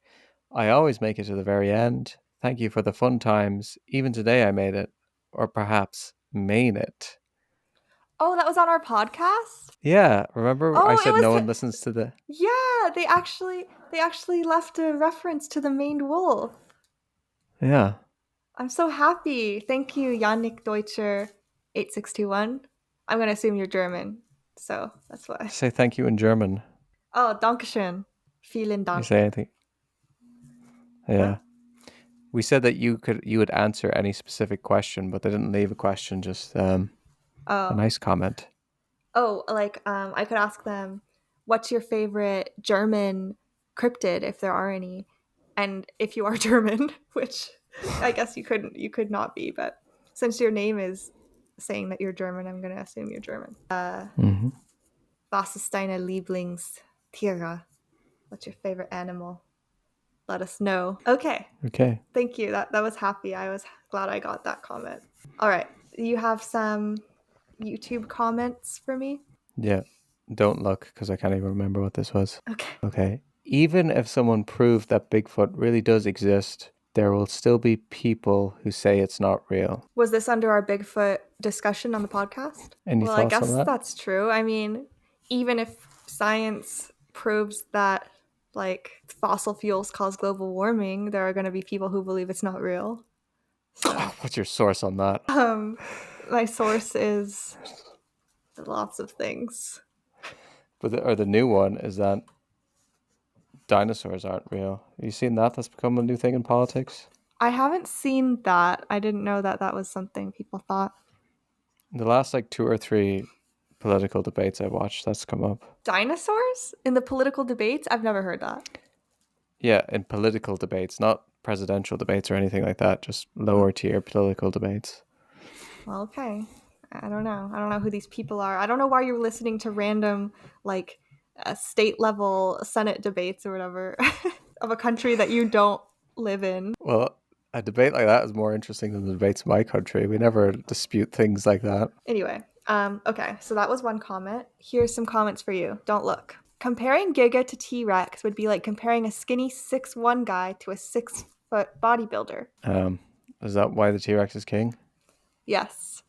I always make it to the very end. Thank you for the fun times. Even today I made it, or perhaps main it. Oh, that was on our podcast? Yeah, remember I Oh, said no one listens to the... Yeah, they actually left a reference to the maned wolf. Yeah. I'm so happy. Thank you, Yannick Deutscher 8621. I'm gonna assume you're German, so that's why. Say thank you in German. Oh, Dankeschön. Vielen You Dank. say anything. Yeah. Huh? We said that you would answer any specific question, but they didn't leave a question, just a nice comment. Oh, like I could ask them, what's your favorite German cryptid, if there are any? And if you are German, which I guess you could not be, but since your name is saying that you're German, I'm gonna assume you're German. Was ist deine Lieblingstiere? What's your favorite animal? Let us know. Okay. Thank you. That was happy. I was glad I got that comment. All right. You have some YouTube comments for me? Yeah. Don't look, because I can't even remember what this was. Okay. Even if someone proved that Bigfoot really does exist, there will still be people who say it's not real. Was this under our Bigfoot discussion on the podcast? Any well, thoughts I guess on that? That's true. I mean, even if science proves that like fossil fuels cause global warming, there are going to be people who believe it's not real. So, What's your source on that? my source is lots of things. But the new one is that dinosaurs aren't real. Have you seen that? That's become a new thing in politics. I haven't seen that. I didn't know that was something people thought. In the last like 2 or 3 political debates I watched, that's come up. Dinosaurs in the political debates? I've never heard that. Yeah, in political debates, not presidential debates or anything like that, just lower tier political debates. Well, okay. I don't know. I don't know who these people are. I don't know why you're listening to random, like, state level Senate debates or whatever of a country that you don't live in. Well, a debate like that is more interesting than the debates in my country. We never dispute things like that. Anyway, okay, so that was one comment. Here's some comments for you. Don't look. Comparing Giga to T-Rex would be like comparing a skinny 6'1" guy to a 6-foot bodybuilder. Is that why the T-Rex is king? Yes.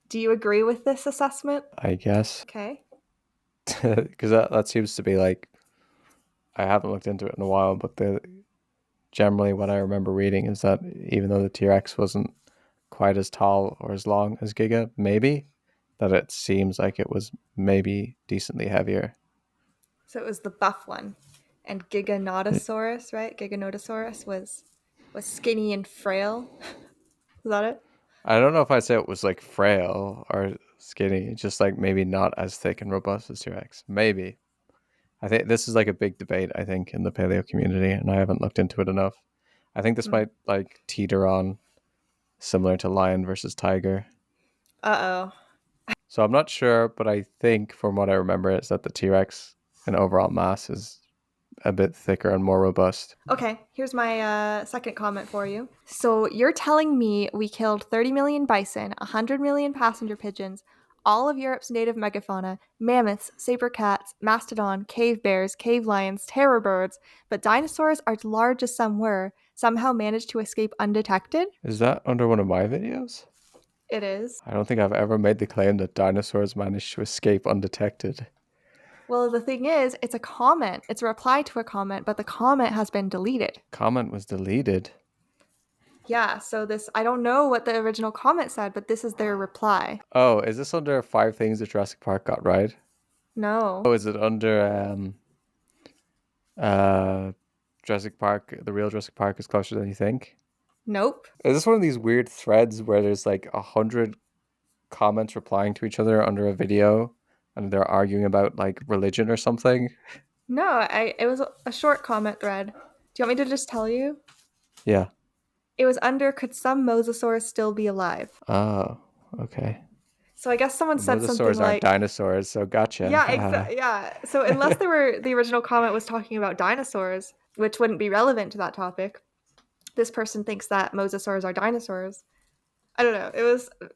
Do you agree with this assessment? I guess. Okay. Because that seems to be like, I haven't looked into it in a while, but generally what I remember reading is that even though the T-Rex wasn't quite as tall or as long as Giga, maybe, that it seems like it was maybe decently heavier. So it was the buff one. And Giganotosaurus, right? Giganotosaurus was skinny and frail. Is that it? I don't know if I'd say it was like frail or skinny, just like maybe not as thick and robust as T-Rex. Maybe. I think this is like a big debate, I think, in the paleo community, and I haven't looked into it enough. I think this might like teeter on similar to lion versus tiger. Uh-oh. So I'm not sure, but I think from what I remember is that the T-Rex in overall mass is a bit thicker and more robust. Okay, here's my second comment for you. So you're telling me we killed 30 million bison, 100 million passenger pigeons, all of Europe's native megafauna, mammoths, saber cats, mastodon, cave bears, cave lions, terror birds, but dinosaurs, as large as some were, somehow managed to escape undetected? Is that under one of my videos? It is. I don't think I've ever made the claim that dinosaurs managed to escape undetected. Well, the thing is, it's a comment. It's a reply to a comment, but the comment has been deleted. Comment was deleted. Yeah, so I don't know what the original comment said, but this is their reply. Oh, is this under 5 things that Jurassic Park got right? No. Oh, is it under Jurassic Park, the real Jurassic Park is closer than you think? Nope. Is this one of these weird threads where there's like 100 comments replying to each other under a video and they're arguing about like religion or something? No, it was a short comment thread. Do you want me to just tell you? Yeah. It was under, could some mosasaurs still be alive? Oh, okay. So I guess someone said something Mosasaurs like... aren't dinosaurs, so gotcha. Yeah, yeah. So unless the original comment was talking about dinosaurs, which wouldn't be relevant to that topic, this person thinks that mosasaurs are dinosaurs. I don't know.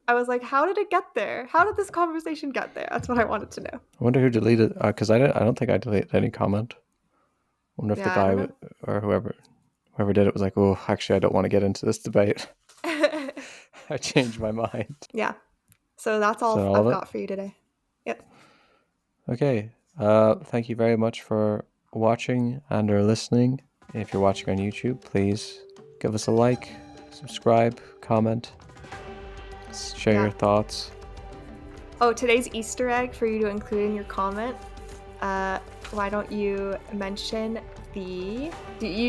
I was like, how did it get there? How did this conversation get there? That's what I wanted to know. I wonder who deleted, because I don't think I deleted any comment. I wonder if the guy or whoever did it was like, oh, actually, I don't want to get into this debate. I changed my mind. Yeah. So that's all I've got for you today. Yep. Okay. Thank you very much for watching and or listening. If you're watching on YouTube, please give us a like, subscribe, comment, share your thoughts. Oh, today's Easter egg for you to include in your comment. Why don't you mention you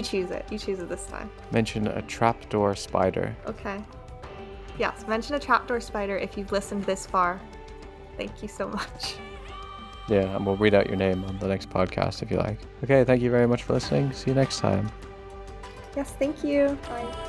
choose it. You choose it this time. Mention a trapdoor spider. Okay. Yes, mention a trapdoor spider if you've listened this far. Thank you so much. Yeah, and we'll read out your name on the next podcast if you like. Okay, thank you very much for listening. See you next time. Yes, thank you. Bye.